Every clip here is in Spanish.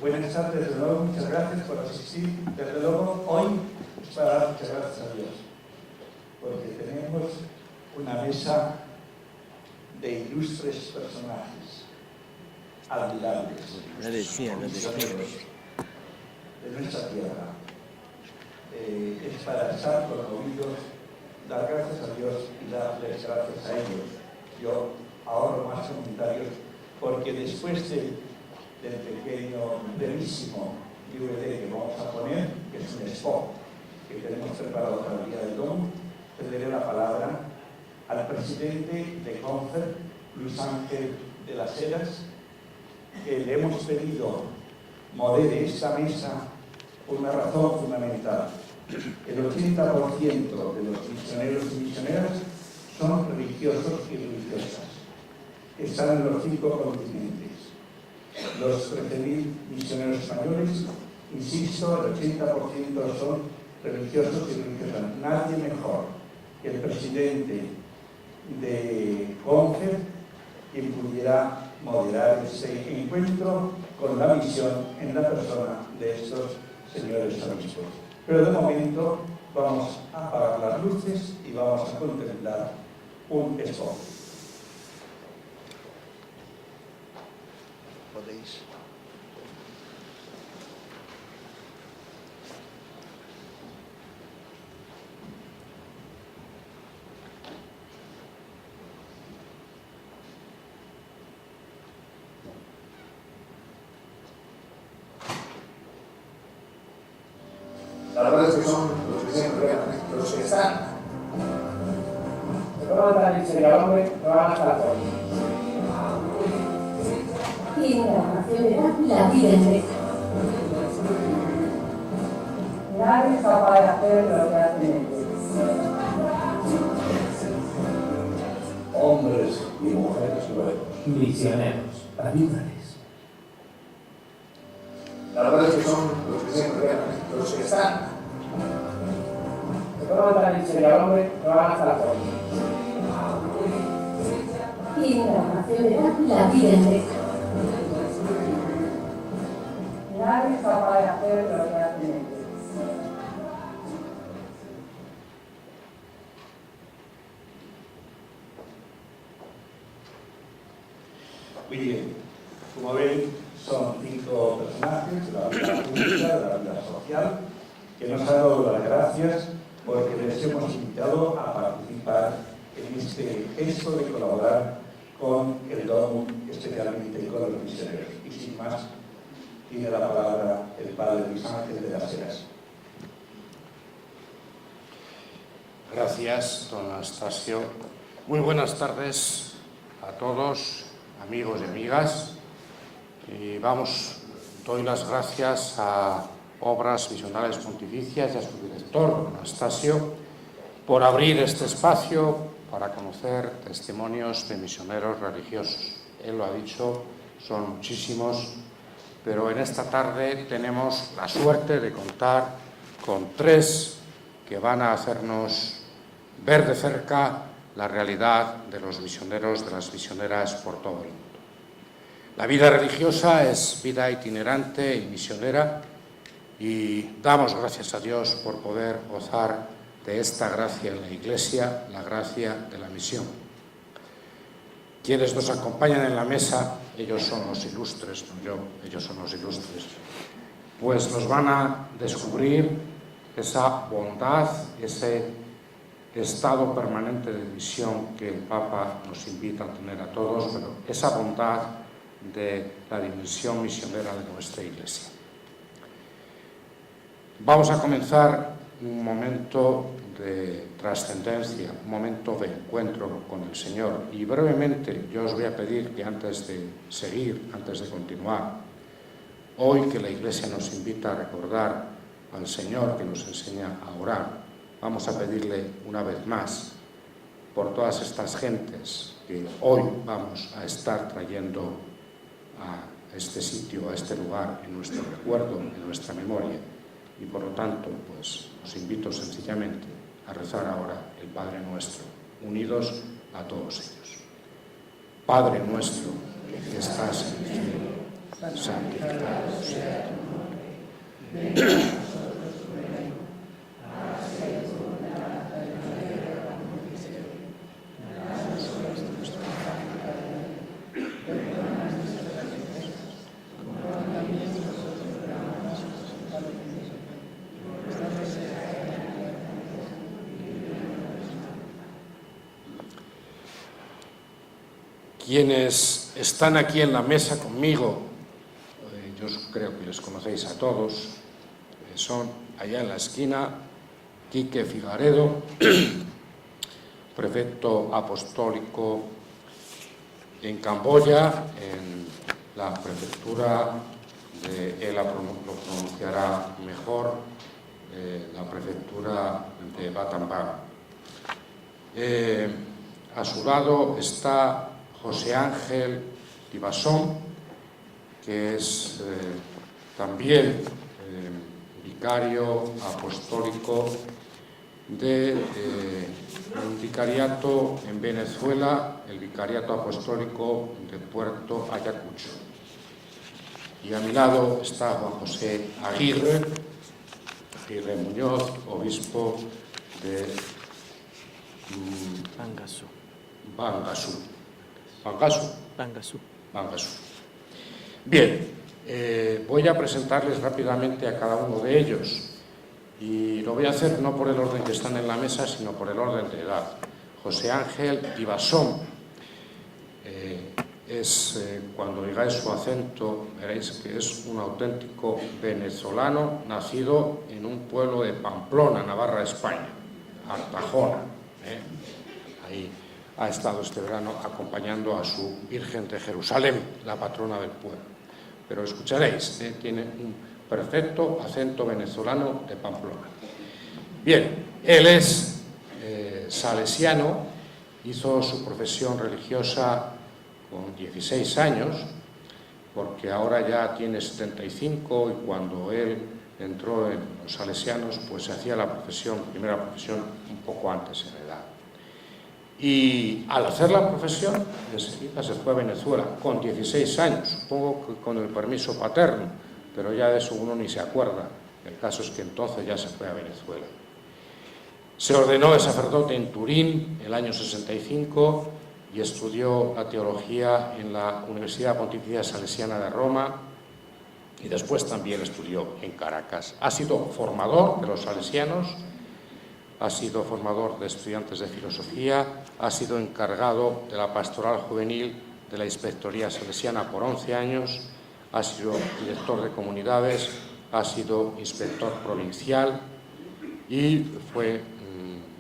Buenas tardes de nuevo, muchas gracias por asistir. Desde luego, hoy es para dar muchas gracias a Dios, porque tenemos una mesa de ilustres personajes, admirables, misioneros de nuestra tierra. Es para estar conmovidos, dar gracias a Dios y darles gracias a ellos. Yo ahorro más comentarios porque después del pequeño, brevísimo DVD que vamos a poner, que es un spot que tenemos preparado para el Día del Domo, cederé la palabra al presidente de CONFER, Luis Ángel de las Heras, que le hemos pedido modere esta mesa por una razón fundamental. El 80% de los misioneros y misioneras son religiosos y religiosas. Están en los 5 continentes. Los 13.000 misioneros españoles, insisto, el 80% son religiosos y religiosas. Nadie mejor que el presidente de CONFER quien pudiera moderar ese encuentro con la misión en la persona de estos señores obispos. Pero de momento vamos a apagar las luces y vamos a contemplar un spot. Podéis. La verdad es que son los que siempre ganan, los que están. Se toman la miseria al hombre, no van hasta la torre. Tiene la nacionalidad y la vida en Grecia. Nadie es capaz de hacer lo que hacen ellos. Hombres y mujeres nuevos, misioneros, ayúdales. La verdad es que son los que siempre ganan, los que están. Se toman la miseria al hombre, no van hasta la torre. Tiene la nacionalidad y la vida en Grecia. Nadie es capaz de hacer lo que hacen ellos. Muy bien, como ven, son 5 personajes de la vida pública, de la vida social, que nos han dado las gracias porque les hemos invitado a participar en este gesto de colaborar con el Domo, especialmente con los misioneros. Y sin más, tiene la palabra el padre Luis Ángel de las Heras. Gracias, don Anastasio. Muy buenas tardes a todos, amigos y amigas. Y doy las gracias a Obras Misionales Pontificias y a su director, don Anastasio, por abrir este espacio para conocer testimonios de misioneros religiosos. Él lo ha dicho, son muchísimos, pero en esta tarde tenemos la suerte de contar con 3 que van a hacernos ver de cerca la realidad de los misioneros, de las misioneras por todo el mundo. La vida religiosa es vida itinerante y misionera y damos gracias a Dios por poder gozar de esta gracia en la Iglesia, la gracia de la misión. Quienes nos acompañan en la mesa, ellos son los ilustres, no yo, ellos son los ilustres, pues nos van a descubrir esa bondad, ese estado permanente de misión que el Papa nos invita a tener a todos, pero esa bondad de la dimensión misionera de nuestra Iglesia. Vamos a comenzar un momento de trascendencia, un momento de encuentro con el Señor. Y brevemente yo os voy a pedir que antes de seguir, antes de continuar, hoy que la Iglesia nos invita a recordar al Señor que nos enseña a orar, vamos a pedirle una vez más por todas estas gentes que hoy vamos a estar trayendo a este sitio, a este lugar, en nuestro recuerdo, en nuestra memoria. Y por lo tanto, pues os invito sencillamente a rezar ahora el Padre Nuestro, unidos a todos ellos. Padre nuestro, que estás en el cielo, santificado sea tu nombre, venga a nosotros tu reino, hágase tu voluntad en la tierra como en el cielo. Danos hoy nuestro pan cada día, perdona nuestras ofensas, como también nosotros perdonamos a nuestros ofensores. No nos dejes caer en la tentación y líbranos del mal. Quienes están aquí en la mesa conmigo, yo creo que les conocéis a todos, son allá en la esquina Quique Figaredo, prefecto apostólico en Camboya, en la prefectura de, él lo pronunciará mejor, la prefectura de Battambang. A su lado está José Ángel Tibasón, que es también vicario apostólico de un vicariato en Venezuela, el vicariato apostólico de Puerto Ayacucho. Y a mi lado está Juan José Aguirre Muñoz, obispo de Bangasú. Bien, voy a presentarles rápidamente a cada uno de ellos y lo voy a hacer no por el orden que están en la mesa, sino por el orden de edad. José Ángel Tibasón cuando oigáis su acento veréis que es un auténtico venezolano nacido en un pueblo de Pamplona, Navarra, España, Artajona. Ahí ha estado este verano acompañando a su Virgen de Jerusalén, la patrona del pueblo. Pero escucharéis, tiene un perfecto acento venezolano de Pamplona. Bien, él es salesiano, hizo su profesión religiosa con 16 años, porque ahora ya tiene 75 y cuando él entró en los salesianos, pues se hacía la primera profesión un poco antes en edad. Y al hacer la profesión, enseguida se fue a Venezuela, con 16 años, supongo que con el permiso paterno, pero ya de eso uno ni se acuerda. El caso es que entonces ya se fue a Venezuela. Se ordenó de sacerdote en Turín el año 65 y estudió la teología en la Universidad Pontificia Salesiana de Roma y después también estudió en Caracas. Ha sido formador de los salesianos, ha sido formador de estudiantes de filosofía, ha sido encargado de la pastoral juvenil de la Inspectoría Salesiana por 11 años, ha sido director de comunidades, ha sido inspector provincial y fue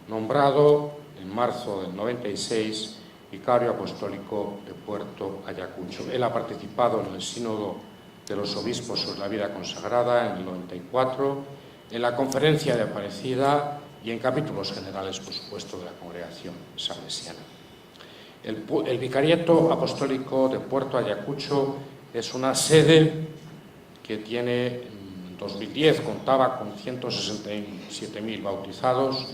nombrado en marzo del 96 vicario apostólico de Puerto Ayacucho. Él ha participado en el Sínodo de los Obispos sobre la vida consagrada en el 94, en la Conferencia de Aparecida y en capítulos generales, por supuesto, de la Congregación Salesiana. El Vicariato Apostólico de Puerto Ayacucho es una sede que tiene, en 2010 contaba con 167.000 bautizados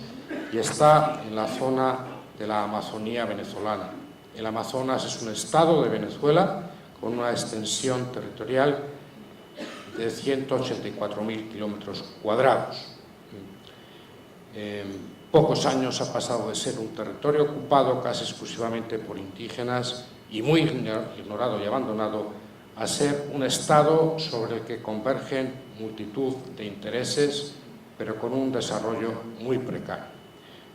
y está en la zona de la Amazonía venezolana. El Amazonas es un estado de Venezuela con una extensión territorial de 184.000 kilómetros cuadrados. En pocos años ha pasado de ser un territorio ocupado casi exclusivamente por indígenas y muy ignorado y abandonado a ser un estado sobre el que convergen multitud de intereses, pero con un desarrollo muy precario.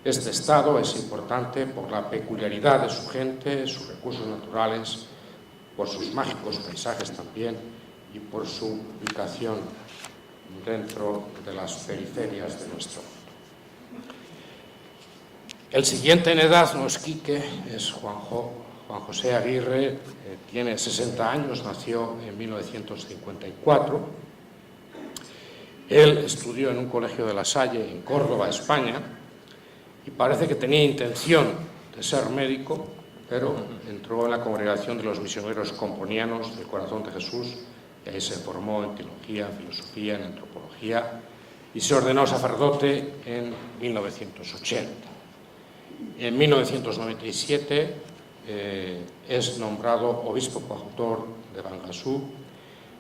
Este estado es importante por la peculiaridad de su gente, sus recursos naturales, por sus mágicos paisajes también y por su ubicación dentro de las periferias de nuestro mundo. El siguiente en edad no es Quique, es Juan José Aguirre, tiene 60 años, nació en 1954. Él estudió en un colegio de La Salle, en Córdoba, España, y parece que tenía intención de ser médico, pero entró en la congregación de los misioneros componianos del Corazón de Jesús, y ahí se formó en teología, en filosofía, en antropología, y se ordenó sacerdote en 1980. En 1997 es nombrado obispo coadjutor de Bangasú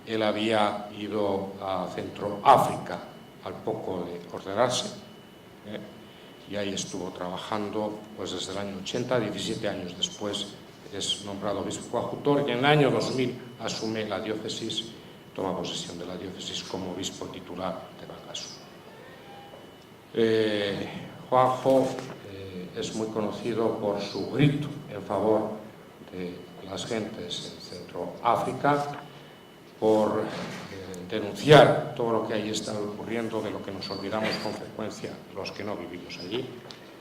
él había ido a Centroáfrica al poco de ordenarse, y ahí estuvo trabajando pues desde el año 80, 17 años después es nombrado obispo coadjutor, y en el año 2000 asume la diócesis, toma posesión de la diócesis como obispo titular de Bangasú. Juanjo es muy conocido por su grito en favor de las gentes en Centroáfrica, por denunciar todo lo que ahí está ocurriendo, de lo que nos olvidamos con frecuencia los que no vivimos allí,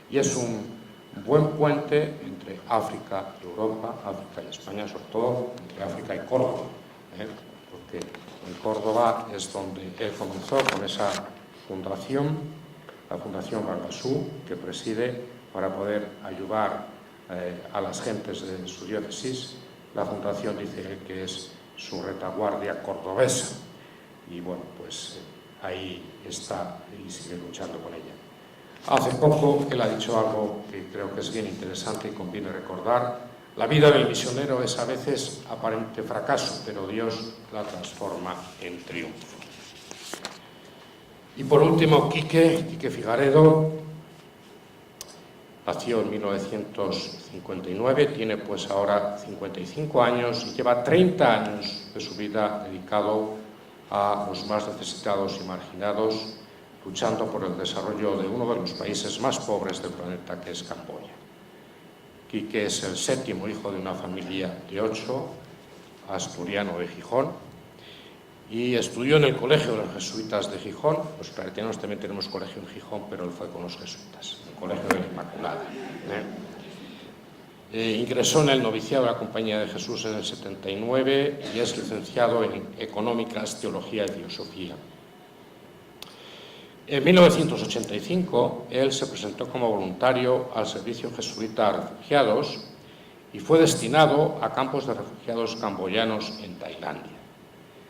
y es un buen puente entre África y Europa, África y España, sobre todo entre África y Córdoba, porque en Córdoba es donde él comenzó con esa fundación, la Fundación Bangasú, que preside para poder ayudar a las gentes de su diócesis. La fundación dice él que es su retaguardia cordobesa, y bueno, pues ahí está y sigue luchando con ella. Hace poco él ha dicho algo que creo que es bien interesante y conviene recordar: la vida del misionero es a veces aparente fracaso, pero Dios la transforma en triunfo. Y por último, Quique Figaredo nació en 1959, tiene pues ahora 55 años y lleva 30 años de su vida dedicado a los más necesitados y marginados, luchando por el desarrollo de uno de los países más pobres del planeta, que es Camboya. Quique es el 7º hijo de una familia de 8, asturiano de Gijón, y estudió en el Colegio de los Jesuitas de Gijón. Los claretianos también tenemos colegio en Gijón, pero él fue con los jesuitas, el Colegio de la Inmaculada. Ingresó en el noviciado de la Compañía de Jesús en el 79 y es licenciado en Económicas, Teología y Filosofía. En 1985, él se presentó como voluntario al servicio jesuita a refugiados y fue destinado a campos de refugiados camboyanos en Tailandia.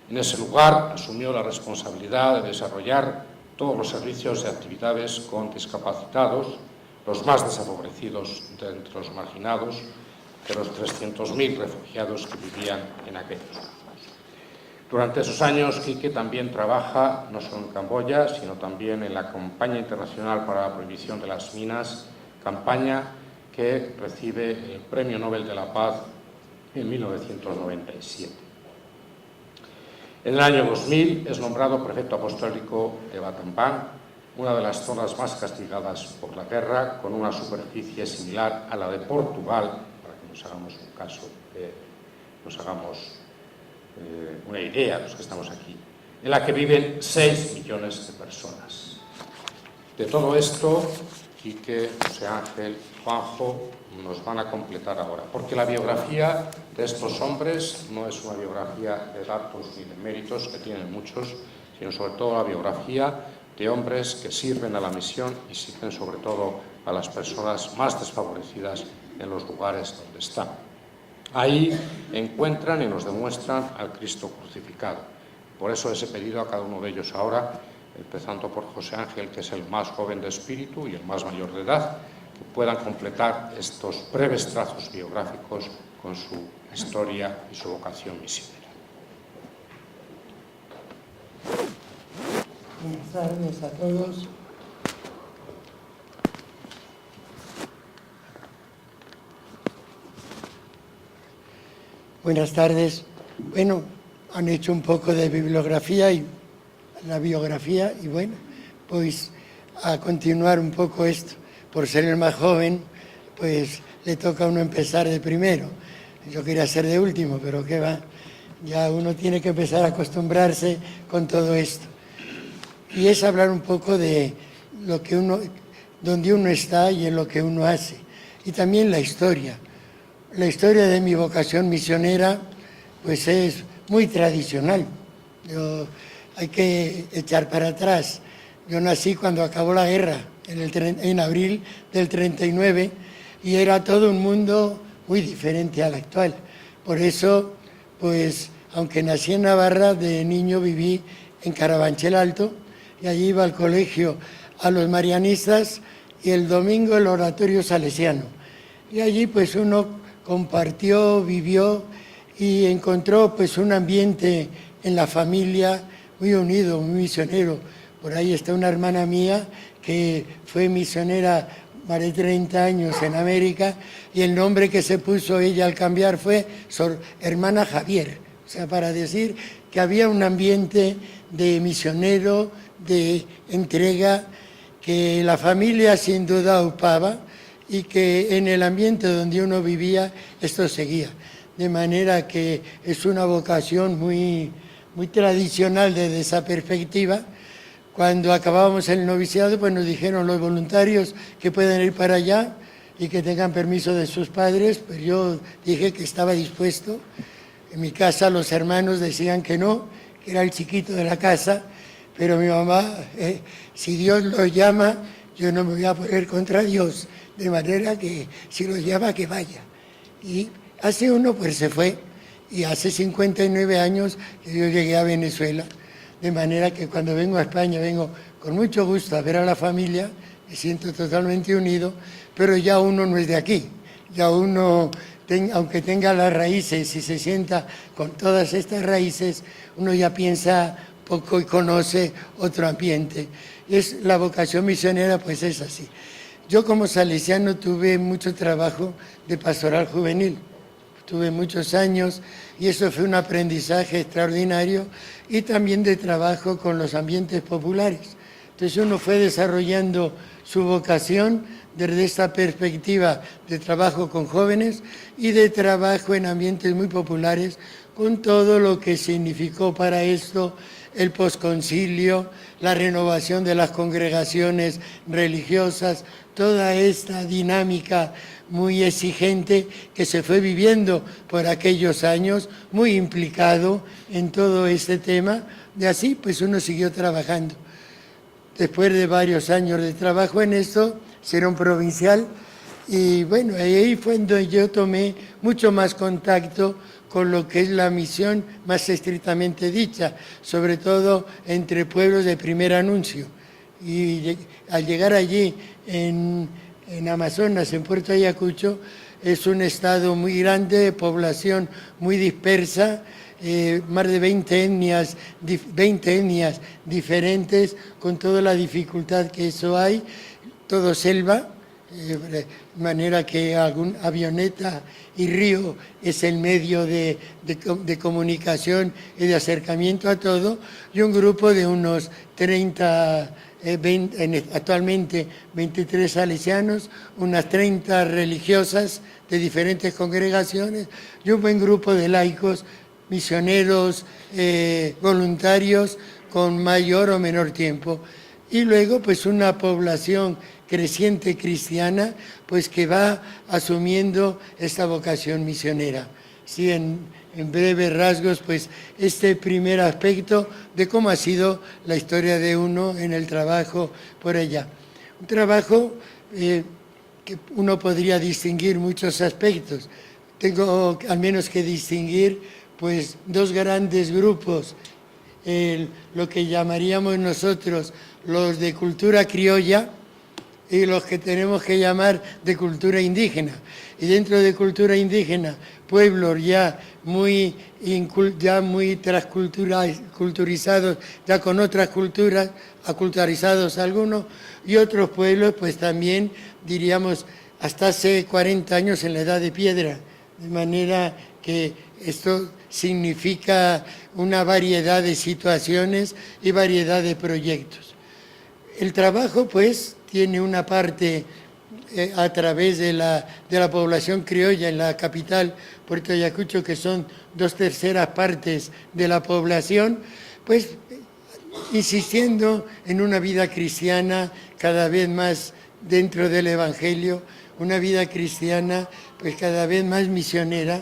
En ese lugar asumió la responsabilidad de desarrollar todos los servicios de actividades con discapacitados, los más desfavorecidos de entre los marginados, de los 300.000 refugiados que vivían en aquellos campos. Durante esos años, Quique también trabaja no solo en Camboya, sino también en la campaña internacional para la prohibición de las minas, campaña que recibe el Premio Nobel de la Paz en 1997. En el año 2000 es nombrado prefecto apostólico de Battambang, una de las zonas más castigadas por la guerra, con una superficie similar a la de Portugal, para que nos hagamos un caso, nos hagamos una idea, los que estamos aquí, en la que viven 6 millones de personas. De todo esto, Quique, José Ángel, Juanjo nos van a completar ahora, porque la biografía de estos hombres no es una biografía de datos ni de méritos, que tienen muchos, sino sobre todo la biografía de hombres que sirven a la misión y sirven sobre todo a las personas más desfavorecidas en los lugares donde están. Ahí encuentran y nos demuestran al Cristo crucificado. Por eso les he pedido a cada uno de ellos ahora, empezando por José Ángel, que es el más joven de espíritu y el más mayor de edad, que puedan completar estos breves trazos biográficos con su historia y su vocación misionera. Buenas tardes a todos. Buenas tardes. Bueno, han hecho un poco de bibliografía y la biografía y bueno, pues a continuar un poco esto. Por ser el más joven, pues le toca a uno empezar de primero. Yo quería ser de último, pero qué va. Ya uno tiene que empezar a acostumbrarse con todo esto. Y es hablar un poco de lo que uno, donde uno está y en lo que uno hace. Y también la historia. La historia de mi vocación misionera, pues es muy tradicional. Hay que echar para atrás. Yo nací cuando acabó la guerra, en abril del 39, y era todo un mundo muy diferente al actual. Por eso, pues, aunque nací en Navarra, de niño viví en Carabanchel Alto, y allí iba al colegio a los marianistas y el domingo el oratorio salesiano. Y allí pues uno compartió, vivió y encontró pues un ambiente en la familia, muy unido, muy misionero. Por ahí está una hermana mía que fue misionera más de 30 años en América y el nombre que se puso ella al cambiar fue Sor Hermana Javier. O sea, para decir que había un ambiente de misionero, de entrega, que la familia sin duda ocupaba y que en el ambiente donde uno vivía esto seguía. De manera que es una vocación muy tradicional desde esa perspectiva. Cuando acabábamos el noviciado, pues nos dijeron los voluntarios que pueden ir para allá y que tengan permiso de sus padres, pues yo dije que estaba dispuesto. En mi casa los hermanos decían que no, que era el chiquito de la casa, pero mi mamá, si Dios lo llama, yo no me voy a poner contra Dios, de manera que si lo llama, que vaya. Y hace uno, pues se fue, y hace 59 años que yo llegué a Venezuela. De manera que cuando vengo a España vengo con mucho gusto a ver a la familia, me siento totalmente unido, pero ya uno no es de aquí, ya uno, aunque tenga las raíces y se sienta con todas estas raíces, uno ya piensa poco y conoce otro ambiente. Es la vocación misionera, pues es así. Yo como salesiano tuve mucho trabajo de pastoral juvenil. Tuve muchos años y eso fue un aprendizaje extraordinario y también de trabajo con los ambientes populares. Entonces uno fue desarrollando su vocación desde esta perspectiva de trabajo con jóvenes y de trabajo en ambientes muy populares, con todo lo que significó para esto el posconcilio, la renovación de las congregaciones religiosas, toda esta dinámica muy exigente que se fue viviendo por aquellos años, muy implicado en todo este tema. De así, pues uno siguió trabajando. Después de varios años de trabajo en esto, será un provincial y bueno, ahí fue donde yo tomé mucho más contacto con lo que es la misión más estrictamente dicha, sobre todo entre pueblos de primer anuncio. Y al llegar allí en Amazonas, en Puerto Ayacucho, es un estado muy grande, de población muy dispersa, más de 20 etnias diferentes, con toda la dificultad que eso hay, todo selva, de manera que avioneta y río es el medio de comunicación y de acercamiento a todo, y un grupo de unos 30, actualmente 23 salesianos, unas 30 religiosas de diferentes congregaciones y un buen grupo de laicos, misioneros, voluntarios con mayor o menor tiempo. Y luego pues una población creciente cristiana pues que va asumiendo esta vocación misionera. Sí, en breves rasgos, pues este primer aspecto de cómo ha sido la historia de uno en el trabajo por allá. Un trabajo que uno podría distinguir muchos aspectos. Tengo al menos que distinguir pues dos grandes grupos, lo que llamaríamos nosotros los de cultura criolla y los que tenemos que llamar de cultura indígena. Y dentro de cultura indígena, pueblos ya muy transculturizados, ya con otras culturas, aculturizados algunos, y otros pueblos pues también, diríamos, hasta hace 40 años en la edad de piedra, de manera que esto significa una variedad de situaciones y variedad de proyectos. El trabajo pues tiene una parte a través de la población criolla en la capital, Puerto Ayacucho, que son 2/3 partes de la población, pues insistiendo en una vida cristiana cada vez más dentro del Evangelio, una vida cristiana pues cada vez más misionera,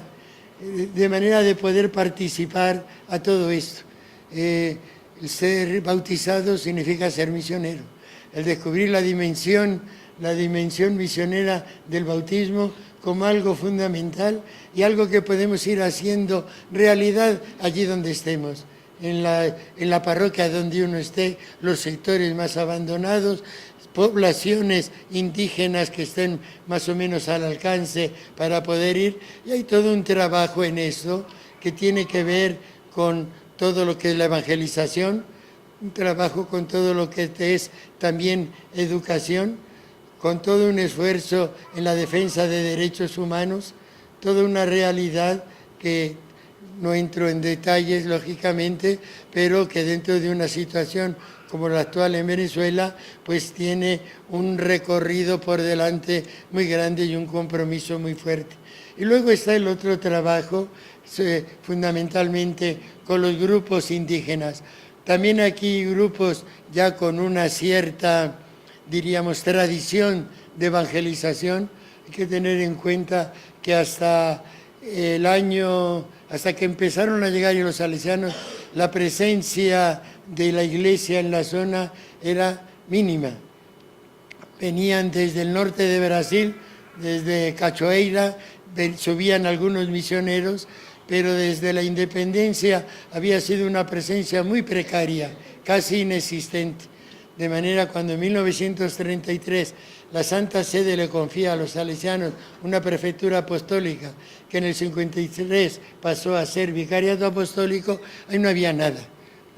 de manera de poder participar a todo esto. El ser bautizado significa ser misionero. El descubrir la dimensión misionera del bautismo como algo fundamental y algo que podemos ir haciendo realidad allí donde estemos, en la parroquia donde uno esté, los sectores más abandonados, poblaciones indígenas que estén más o menos al alcance para poder ir, y hay todo un trabajo en eso que tiene que ver con todo lo que es la evangelización, un trabajo con todo lo que es también educación, con todo un esfuerzo en la defensa de derechos humanos, toda una realidad que no entro en detalles, lógicamente, pero que dentro de una situación como la actual en Venezuela, pues tiene un recorrido por delante muy grande y un compromiso muy fuerte. Y luego está el otro trabajo, fundamentalmente con los grupos indígenas. También aquí grupos ya con una cierta, diríamos, tradición de evangelización. Hay que tener en cuenta que hasta que empezaron a llegar los salesianos, la presencia de la iglesia en la zona era mínima. Venían desde el norte de Brasil, desde Cachoeira, subían algunos misioneros, pero desde la independencia había sido una presencia muy precaria, casi inexistente. De manera, cuando en 1933 la Santa Sede le confía a los salesianos una prefectura apostólica, que en el 53 pasó a ser vicariato apostólico, ahí no había nada.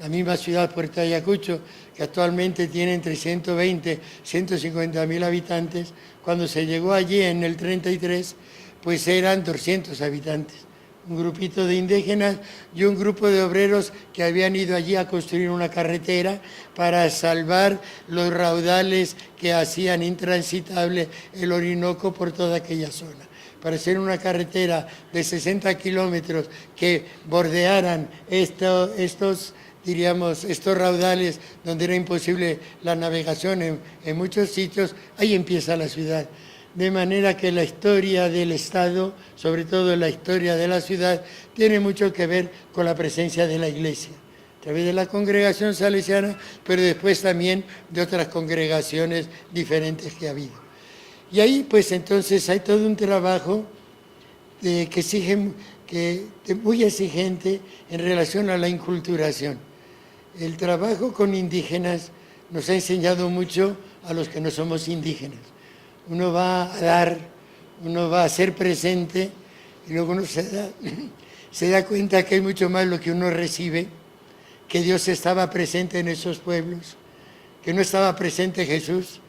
La misma ciudad, Puerto Ayacucho, que actualmente tiene entre 120 y 150.000 habitantes, cuando se llegó allí en el 33, pues eran 200 habitantes. Un grupito de indígenas y un grupo de obreros que habían ido allí a construir una carretera para salvar los raudales que hacían intransitable el Orinoco por toda aquella zona. Para hacer una carretera de 60 kilómetros que bordearan estos raudales donde era imposible la navegación en muchos sitios, ahí empieza la ciudad. De manera que la historia del Estado, sobre todo la historia de la ciudad, tiene mucho que ver con la presencia de la Iglesia, a través de la congregación salesiana, pero después también de otras congregaciones diferentes que ha habido. Y ahí, pues entonces, hay todo un trabajo muy exigente en relación a la inculturación. El trabajo con indígenas nos ha enseñado mucho a los que no somos indígenas. Uno va a dar, uno va a ser presente y luego uno se da cuenta que hay mucho más lo que uno recibe, que Dios estaba presente en esos pueblos, que no estaba presente Jesús,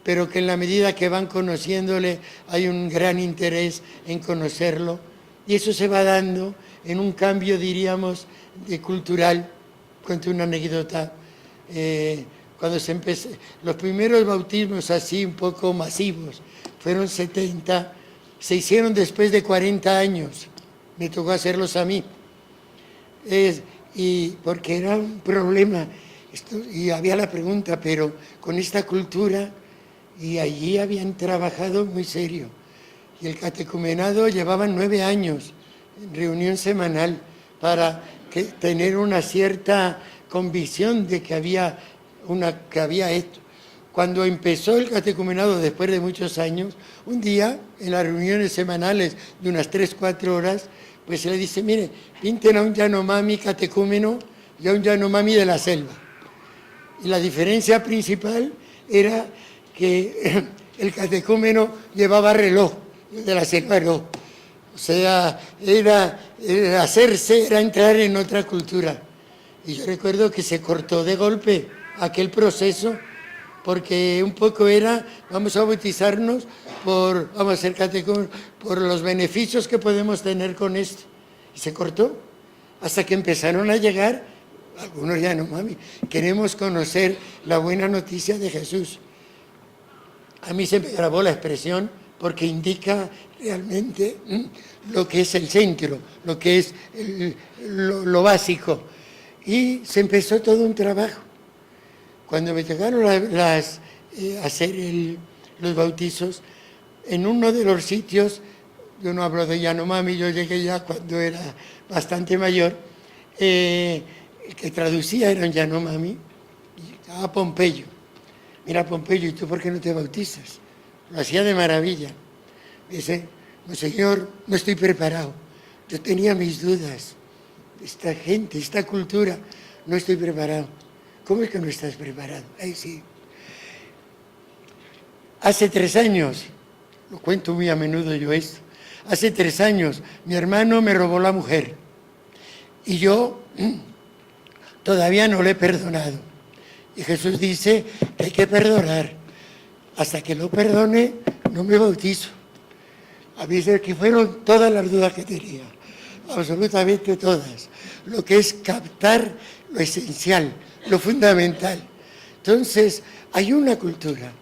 pero que en la medida que van conociéndole hay un gran interés en conocerlo y eso se va dando en un cambio, diríamos, cultural. Cuento una anécdota. Cuando los primeros bautismos así un poco masivos, fueron 70, se hicieron después de 40 años, me tocó hacerlos a mí, y porque era un problema, y había la pregunta, pero con esta cultura, y allí habían trabajado muy serio, y el catecumenado llevaban 9 años, en reunión semanal, para tener una cierta convicción de que había esto. Cuando empezó el catecumenado después de muchos años, un día en las reuniones semanales de unas 3-4 horas, pues se le dice, mire, pinten a un Yanomami catecúmeno y a un Yanomami de la selva. Y la diferencia principal era que el catecúmeno llevaba reloj, el de la selva no. O sea, era entrar en otra cultura. Y yo recuerdo que se cortó de golpe aquel proceso, porque un poco era, vamos a bautizarnos, vamos a ser catecúmenos, por los beneficios que podemos tener con esto. Y se cortó, hasta que empezaron a llegar, algunos ya no, mami, queremos conocer la buena noticia de Jesús. A mí se me grabó la expresión, porque indica realmente lo que es el centro, lo que es lo básico. Y se empezó todo un trabajo. Cuando me tocaron hacer los bautizos, en uno de los sitios, yo no hablo de Yanomami, yo llegué ya cuando era bastante mayor, el que traducía era un Yanomami, y estaba Pompeyo. Mira, Pompeyo, ¿y tú por qué no te bautizas? Lo hacía de maravilla. Me dice, no, señor, no estoy preparado. Yo tenía mis dudas. Esta gente, esta cultura, no estoy preparado. ¿Cómo es que no estás preparado? Ay, sí. Hace 3 años, lo cuento muy a menudo yo esto, hace 3 años mi hermano me robó la mujer y yo todavía no lo he perdonado. Y Jesús dice que hay que perdonar. Hasta que lo perdone, no me bautizo. A mí que fueron todas las dudas que tenía, absolutamente todas. Lo que es captar lo esencial, lo fundamental. Entonces, hay una cultura.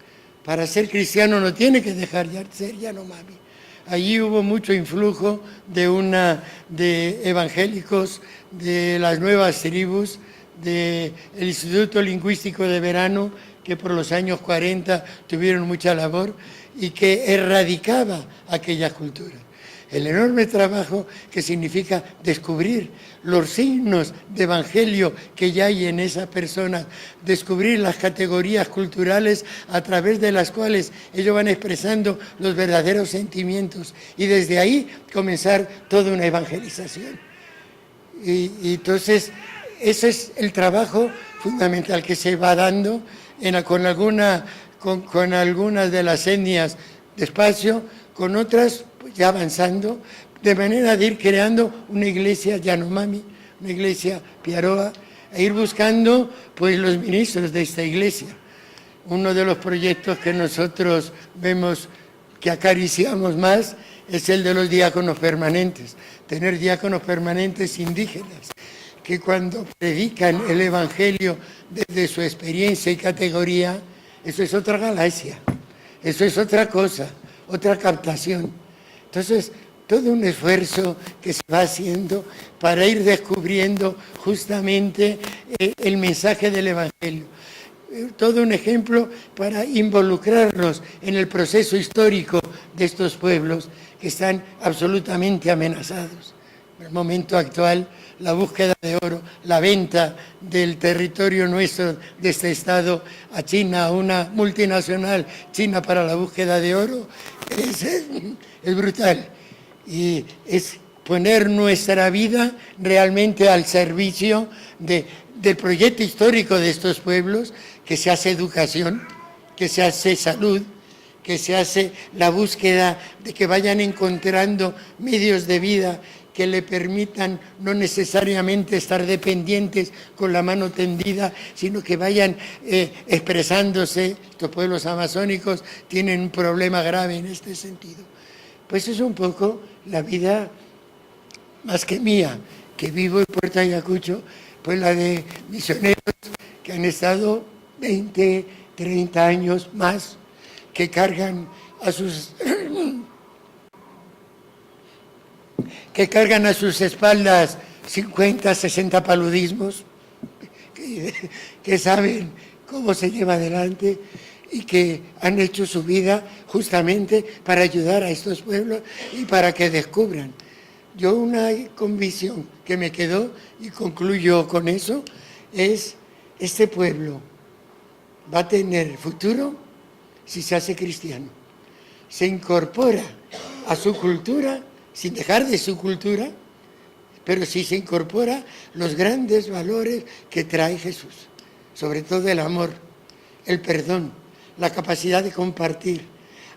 Para ser cristiano no tiene que dejar de ser Yanomami. Allí hubo mucho influjo de evangélicos, de las nuevas tribus, del Instituto Lingüístico de Verano, que por los años 40 tuvieron mucha labor y que erradicaba aquella cultura. El enorme trabajo que significa descubrir los signos de evangelio que ya hay en esa persona, descubrir las categorías culturales a través de las cuales ellos van expresando los verdaderos sentimientos y desde ahí comenzar toda una evangelización. Y entonces ese es el trabajo fundamental que se va dando con algunas de las etnias despacio, con otras pues, ya avanzando, de manera de ir creando una iglesia Yanomami, una iglesia Piaroa, e ir buscando pues los ministros de esta iglesia. Uno de los proyectos que nosotros vemos que acariciamos más es el de los diáconos permanentes, tener diáconos permanentes indígenas, que cuando predican el evangelio desde su experiencia y categoría, eso es otra galaxia, eso es otra cosa, otra captación. Entonces, todo un esfuerzo que se va haciendo para ir descubriendo justamente el mensaje del evangelio. Todo un ejemplo para involucrarnos en el proceso histórico de estos pueblos que están absolutamente amenazados. En el momento actual, la búsqueda de oro, la venta del territorio nuestro de este estado a China, a una multinacional china para la búsqueda de oro, es brutal. Y es poner nuestra vida realmente al servicio del proyecto histórico de estos pueblos, que se hace educación, que se hace salud, que se hace la búsqueda de que vayan encontrando medios de vida que le permitan no necesariamente estar dependientes con la mano tendida, sino que vayan expresándose. Estos pueblos amazónicos tienen un problema grave en este sentido. Pues es un poco la vida, más que mía, que vivo en Puerto Ayacucho, pues la de misioneros que han estado 20, 30 años más, que cargan a sus espaldas 50, 60 paludismos, que saben cómo se lleva adelante y que han hecho su vida justamente para ayudar a estos pueblos y para que descubran. Yo una convicción que me quedó, y concluyo con eso, es este pueblo va a tener futuro si se hace cristiano, se incorpora a su cultura, sin dejar de su cultura, pero si se incorpora los grandes valores que trae Jesús, sobre todo el amor, el perdón, la capacidad de compartir,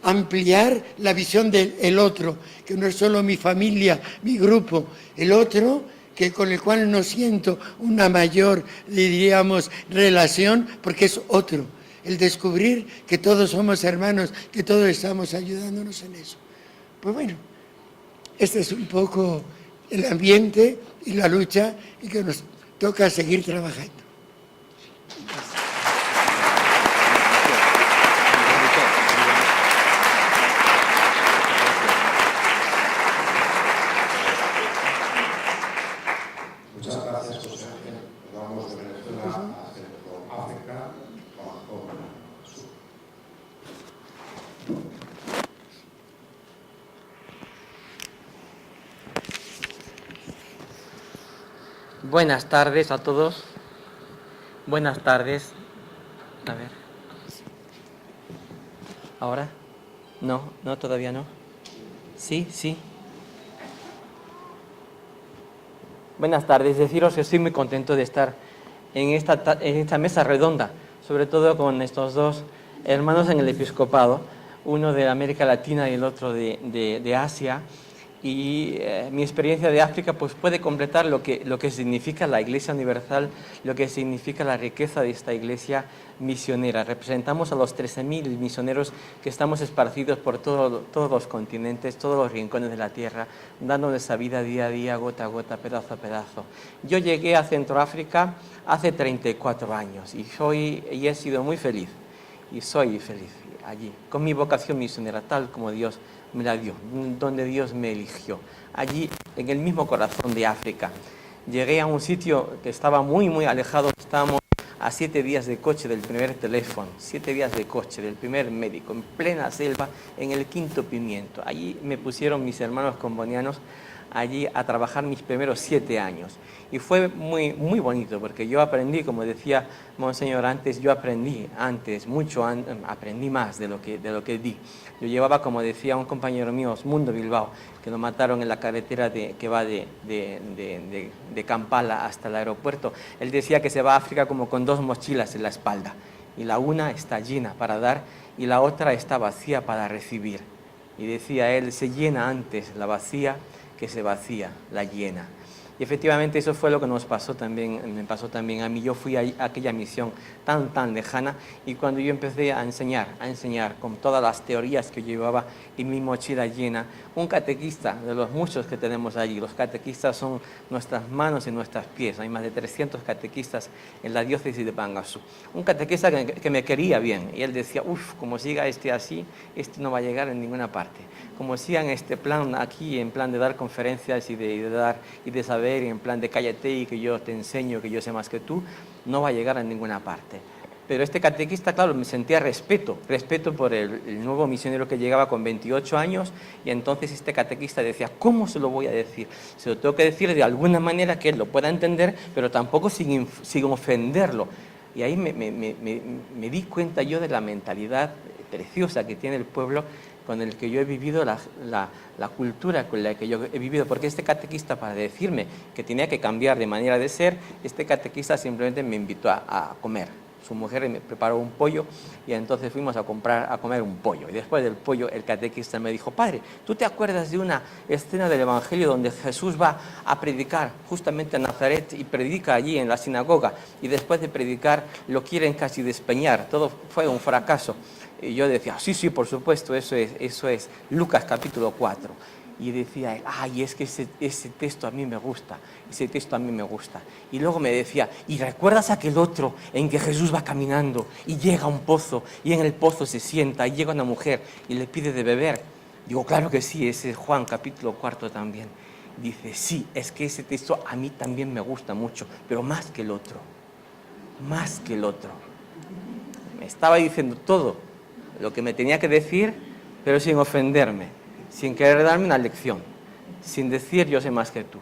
ampliar la visión del otro, que no es solo mi familia, mi grupo, el otro con el cual no siento una mayor, diríamos, relación, porque es otro. El descubrir que todos somos hermanos, que todos estamos ayudándonos en eso. Pues bueno, este es un poco el ambiente y la lucha y que nos toca seguir trabajando. Muchas gracias, José Ángel. Vamos de Venezuela a África, con sur. Buenas tardes a todos. Buenas tardes. A ver. ¿Ahora? No, todavía no. Sí. Buenas tardes. Deciros que estoy muy contento de estar en esta mesa redonda, sobre todo con estos dos hermanos en el episcopado, uno de América Latina y el otro de Asia. y mi experiencia de África pues puede completar lo que significa la Iglesia Universal, lo que significa la riqueza de esta Iglesia misionera. Representamos a los 13.000 misioneros que estamos esparcidos por todos los continentes, todos los rincones de la tierra, dándoles esa vida día a día, gota a gota, pedazo a pedazo. Yo llegué a Centroáfrica hace 34 años y he sido muy feliz, y soy feliz allí, con mi vocación misionera, tal como Dios me la dio, donde Dios me eligió, allí en el mismo corazón de África. Llegué a un sitio que estaba muy, muy alejado, estábamos a 7 días de coche del primer teléfono, 7 días de coche del primer médico, en plena selva, en el Quinto Pimiento. Allí me pusieron mis hermanos combonianos allí a trabajar mis primeros 7 años. Y fue muy, muy bonito, porque yo aprendí, como decía Monseñor antes, yo aprendí antes, aprendí más de lo que di. Yo llevaba, como decía un compañero mío, Osmundo Bilbao, que lo mataron en la carretera que va de Kampala hasta el aeropuerto. Él decía que se va a África como con 2 mochilas en la espalda, y la una está llena para dar y la otra está vacía para recibir. Y decía él, se llena antes la vacía que se vacía la llena. Y efectivamente eso fue lo que nos pasó también, me pasó también a mí. Yo fui a aquella misión tan lejana, y cuando yo empecé a enseñar con todas las teorías que llevaba y mi mochila llena, un catequista de los muchos que tenemos allí, los catequistas son nuestras manos y nuestros pies, hay más de 300 catequistas en la diócesis de Bangassou, un catequista que me quería bien, y él decía, como siga así, no va a llegar en ninguna parte. Como siga en este plan aquí, en plan de dar conferencias y de dar y de saber, y en plan de cállate y que yo te enseño, que yo sé más que tú, no va a llegar a ninguna parte. Pero este catequista, claro, me sentía respeto por el nuevo misionero que llegaba con 28 años, y entonces este catequista decía, ¿cómo se lo voy a decir? Se lo tengo que decir de alguna manera que él lo pueda entender, pero tampoco sin ofenderlo. Y ahí me di cuenta yo de la mentalidad preciosa que tiene el pueblo con el que yo he vivido, la cultura con la que yo he vivido, porque este catequista, para decirme que tenía que cambiar de manera de ser, este catequista simplemente me invitó a comer. Su mujer me preparó un pollo, y entonces fuimos a comer un pollo. Y después del pollo, el catequista me dijo, padre, ¿tú te acuerdas de una escena del Evangelio donde Jesús va a predicar justamente a Nazaret y predica allí en la sinagoga, y después de predicar lo quieren casi despeñar? Todo fue un fracaso. Y yo decía, sí, por supuesto, eso es Lucas capítulo 4. Y decía él, es que ese texto a mí me gusta, Y luego me decía, ¿y recuerdas aquel otro en que Jesús va caminando y llega a un pozo, y en el pozo se sienta, y llega una mujer y le pide de beber? Digo, claro que sí, ese es Juan capítulo 4 también. Dice, sí, es que ese texto a mí también me gusta mucho, pero más que el otro. Me estaba diciendo todo lo que me tenía que decir, pero sin ofenderme, sin querer darme una lección, sin decir yo sé más que tú.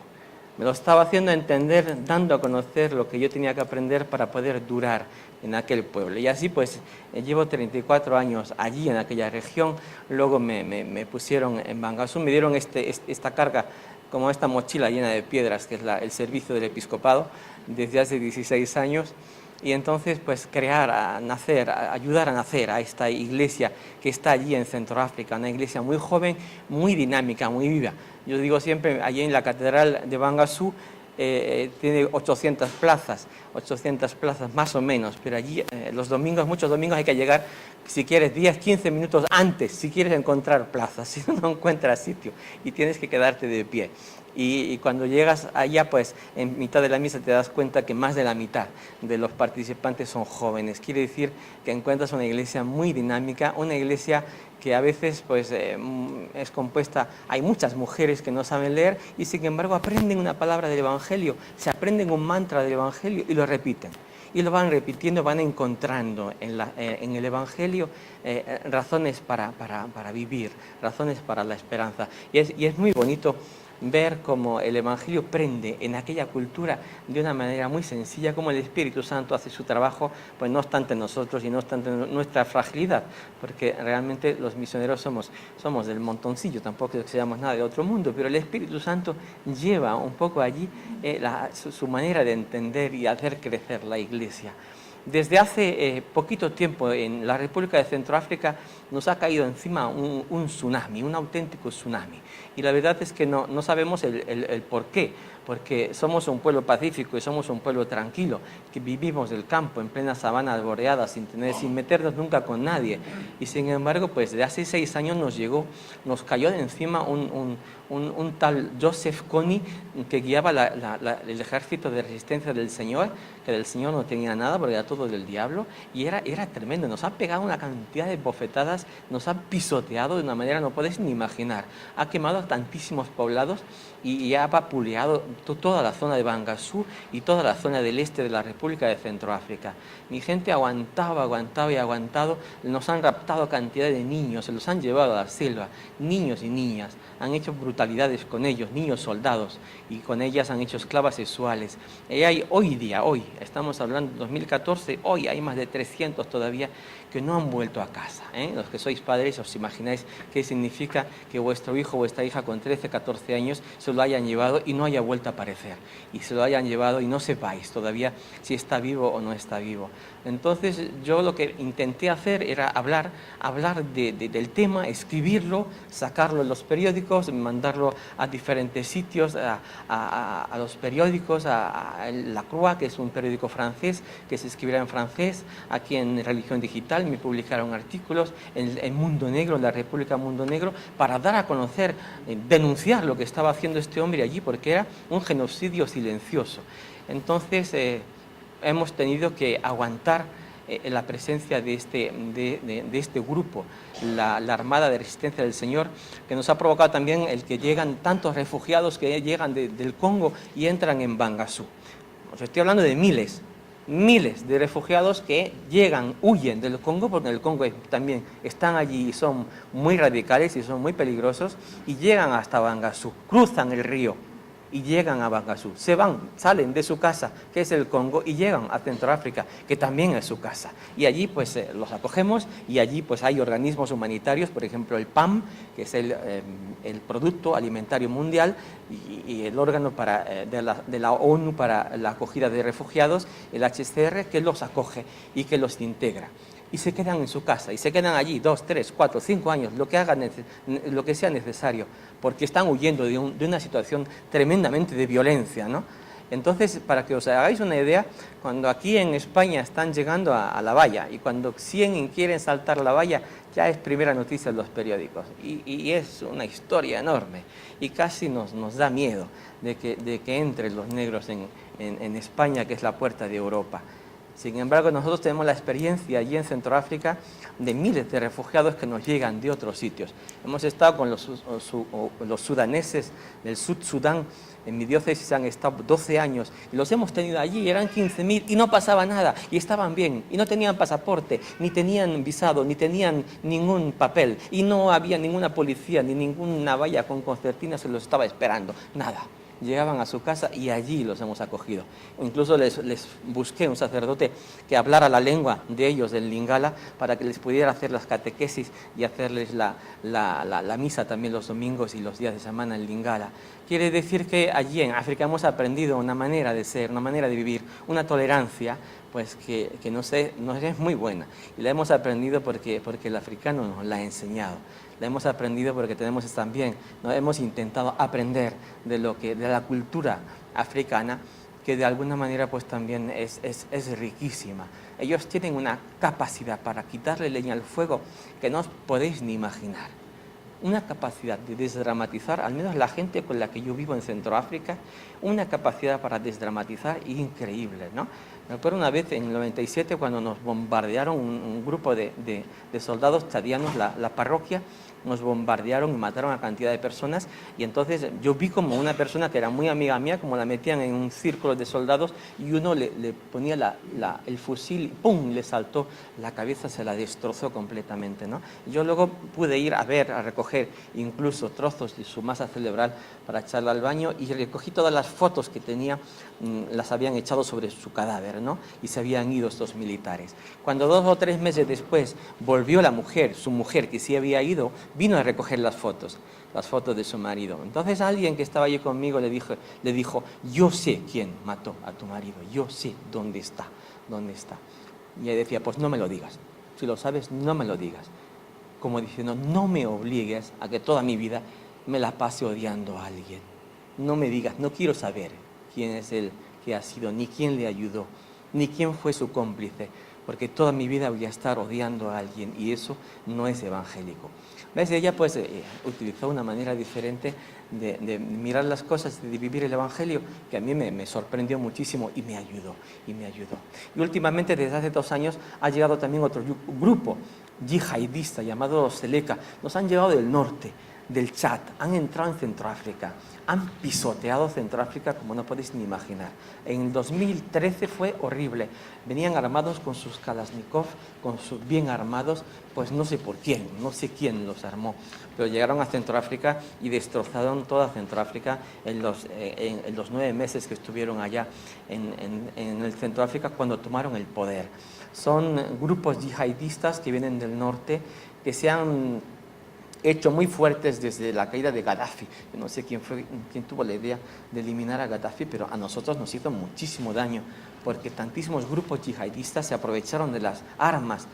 Me lo estaba haciendo entender, dando a conocer lo que yo tenía que aprender para poder durar en aquel pueblo. Y así pues llevo 34 años allí en aquella región. Luego me pusieron en Bangassou, me dieron esta carga, como esta mochila llena de piedras, que es el servicio del episcopado, desde hace 16 años. Y entonces, pues, ayudar a nacer a esta iglesia que está allí en Centroáfrica, una iglesia muy joven, muy dinámica, muy viva. Yo digo siempre, allí en la catedral de Bangassou tiene 800 plazas más o menos, pero allí muchos domingos hay que llegar, si quieres, 10, 15 minutos antes, si quieres encontrar plazas, si no encuentras sitio y tienes que quedarte de pie. Y cuando llegas allá, pues en mitad de la misa te das cuenta que más de la mitad de los participantes son jóvenes. Quiere decir que encuentras una iglesia muy dinámica, una iglesia que a veces pues, es compuesta, hay muchas mujeres que no saben leer y sin embargo aprenden una palabra del Evangelio, se aprenden un mantra del Evangelio y lo repiten. Y lo van repitiendo, van encontrando en el Evangelio razones para vivir, razones para la esperanza. Y es muy bonito ver cómo el Evangelio prende en aquella cultura de una manera muy sencilla, cómo el Espíritu Santo hace su trabajo, pues no obstante nosotros y no obstante nuestra fragilidad, porque realmente los misioneros somos del montoncillo, tampoco es que seamos nada de otro mundo, pero el Espíritu Santo lleva un poco allí su manera de entender y hacer crecer la iglesia. Desde hace poquito tiempo en la República de Centroáfrica nos ha caído encima un tsunami, un auténtico tsunami. Y la verdad es que no sabemos el por qué, porque somos un pueblo pacífico y somos un pueblo tranquilo, que vivimos del campo en plena sabana arboreada sin meternos nunca con nadie. Y sin embargo, pues de hace 6 años nos cayó de encima un tal Joseph Kony que guiaba el ejército de resistencia del Señor, que del Señor no tenía nada porque era todo del diablo, y era tremendo. Nos ha pegado una cantidad de bofetadas, nos ha pisoteado de una manera no podéis ni imaginar. Ha quemado a tantísimos poblados y ha vapuleado toda la zona de Bangassou y toda la zona del este de la República de Centroáfrica. Mi gente aguantaba y aguantado. Nos han raptado cantidad de niños, se los han llevado a la selva, niños y niñas. Han hecho brutalidades con ellos, niños soldados, y con ellas han hecho esclavas sexuales. Y hay hoy, estamos hablando de 2014, hoy hay más de 300 todavía que no han vuelto a casa. Los que sois padres os imagináis qué significa que vuestro hijo o vuestra hija con 13, 14 años se lo hayan llevado y no haya vuelto a aparecer, y se lo hayan llevado y no sepáis todavía si está vivo o no está vivo. Entonces yo lo que intenté hacer era hablar del tema, escribirlo, sacarlo en los periódicos, mandarlo a diferentes sitios, a los periódicos, a La Croix, que es un periódico francés que se escribirá en francés. Aquí en Religión Digital me publicaron artículos en Mundo Negro, en la República Mundo Negro, para dar a conocer, denunciar lo que estaba haciendo este hombre allí, porque era un genocidio silencioso. Entonces hemos tenido que aguantar la presencia de este grupo, la Armada de Resistencia del Señor, que nos ha provocado también el que llegan tantos refugiados que llegan del Congo y entran en Bangassou. Os estoy hablando de miles de refugiados que llegan, huyen del Congo, porque en el Congo también están allí y son muy radicales y son muy peligrosos, y llegan hasta Bangassou, cruzan el río y llegan a Bangassou, salen de su casa, que es el Congo, y llegan a Centroáfrica, que también es su casa. Y allí pues los acogemos, y allí pues hay organismos humanitarios, por ejemplo el PAM, que es el Producto Alimentario Mundial, y el órgano de la ONU para la acogida de refugiados, el HCR, que los acoge y que los integra. Y se quedan en su casa, y se quedan allí 2, 3, 4, 5 años, lo que sea necesario, porque están huyendo de una situación tremendamente de violencia, ¿no? Entonces, para que os hagáis una idea, cuando aquí en España están llegando a la valla, y cuando 100 quieren saltar la valla, ya es primera noticia en los periódicos, y es una historia enorme, y casi nos da miedo de que entren los negros en España, que es la puerta de Europa. Sin embargo, nosotros tenemos la experiencia allí en Centroáfrica de miles de refugiados que nos llegan de otros sitios. Hemos estado con los sudaneses del Sudán. En mi diócesis han estado 12 años y los hemos tenido allí, eran 15.000 y no pasaba nada, y estaban bien, y no tenían pasaporte, ni tenían visado, ni tenían ningún papel, y no había ninguna policía, ni ninguna valla con concertinas que los estaba esperando, nada. Llegaban a su casa y allí los hemos acogido. Incluso les busqué un sacerdote que hablara la lengua de ellos, del lingala, para que les pudiera hacer las catequesis y hacerles la misa también los domingos y los días de semana en lingala. Quiere decir que allí en África hemos aprendido una manera de ser, una manera de vivir, una tolerancia, pues que nos es muy buena. Y la hemos aprendido porque el africano nos la ha enseñado. La hemos aprendido porque también hemos intentado aprender de la cultura africana, que de alguna manera pues también es riquísima. Ellos tienen una capacidad para quitarle leña al fuego que no os podéis ni imaginar. Una capacidad de desdramatizar, al menos la gente con la que yo vivo en Centroáfrica, una capacidad para desdramatizar increíble, ¿no? Me acuerdo una vez en el 97 cuando nos bombardearon un grupo de soldados chadianos, la parroquia, nos bombardearon y mataron a cantidad de personas, y entonces yo vi como una persona que era muy amiga mía, como la metían en un círculo de soldados y uno le ponía el fusil y ¡pum!, le saltó la cabeza, se la destrozó completamente, ¿no? Yo luego pude ir a recoger incluso trozos de su masa cerebral para echarla al baño, y recogí todas las fotos que tenía, las habían echado sobre su cadáver, ¿no? Y se habían ido estos militares. Cuando 2 o 3 meses después volvió su mujer que sí había ido, vino a recoger las fotos de su marido. Entonces alguien que estaba allí conmigo le dijo, yo sé quién mató a tu marido, yo sé dónde está. Y ella decía, pues no me lo digas. Si lo sabes, no me lo digas. Como diciendo, no me obligues a que toda mi vida me la pase odiando a alguien. No me digas, no quiero saber quién es el que ha sido, ni quién le ayudó, ni quién fue su cómplice, porque toda mi vida voy a estar odiando a alguien y eso no es evangélico. ¿Ves? Ella pues utilizó una manera diferente de mirar las cosas, de vivir el evangelio, que a mí me sorprendió muchísimo y me ayudó. Y últimamente, desde hace 2 años, ha llegado también otro grupo yihadista llamado Seleka. Nos han llegado del norte, del Chad, han entrado en Centroáfrica, han pisoteado Centroáfrica como no podéis ni imaginar. En el 2013 fue horrible. Venían armados con sus Kalashnikov, bien armados, pues no sé por quién, no sé quién los armó, pero llegaron a Centroáfrica y destrozaron toda Centroáfrica en los 9 meses que estuvieron allá en el Centroáfrica cuando tomaron el poder. Son grupos yihadistas que vienen del norte, que se han hecho muy fuertes desde la caída de Gaddafi. Yo no sé quién tuvo la idea de eliminar a Gaddafi, pero a nosotros nos hizo muchísimo daño, porque tantísimos grupos yihadistas se aprovecharon de las armas,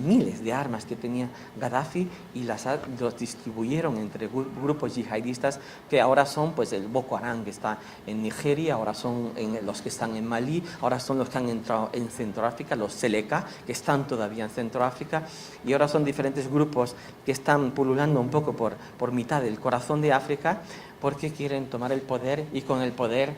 miles de armas que tenía Gaddafi, y los distribuyeron entre grupos yihadistas que ahora son pues el Boko Haram, que está en Nigeria, ahora son los que están en Malí, ahora son los que han entrado en Centroáfrica, los Seleka, que están todavía en Centroáfrica, y ahora son diferentes grupos que están pululando un poco por mitad del corazón de África, porque quieren tomar el poder y con el poder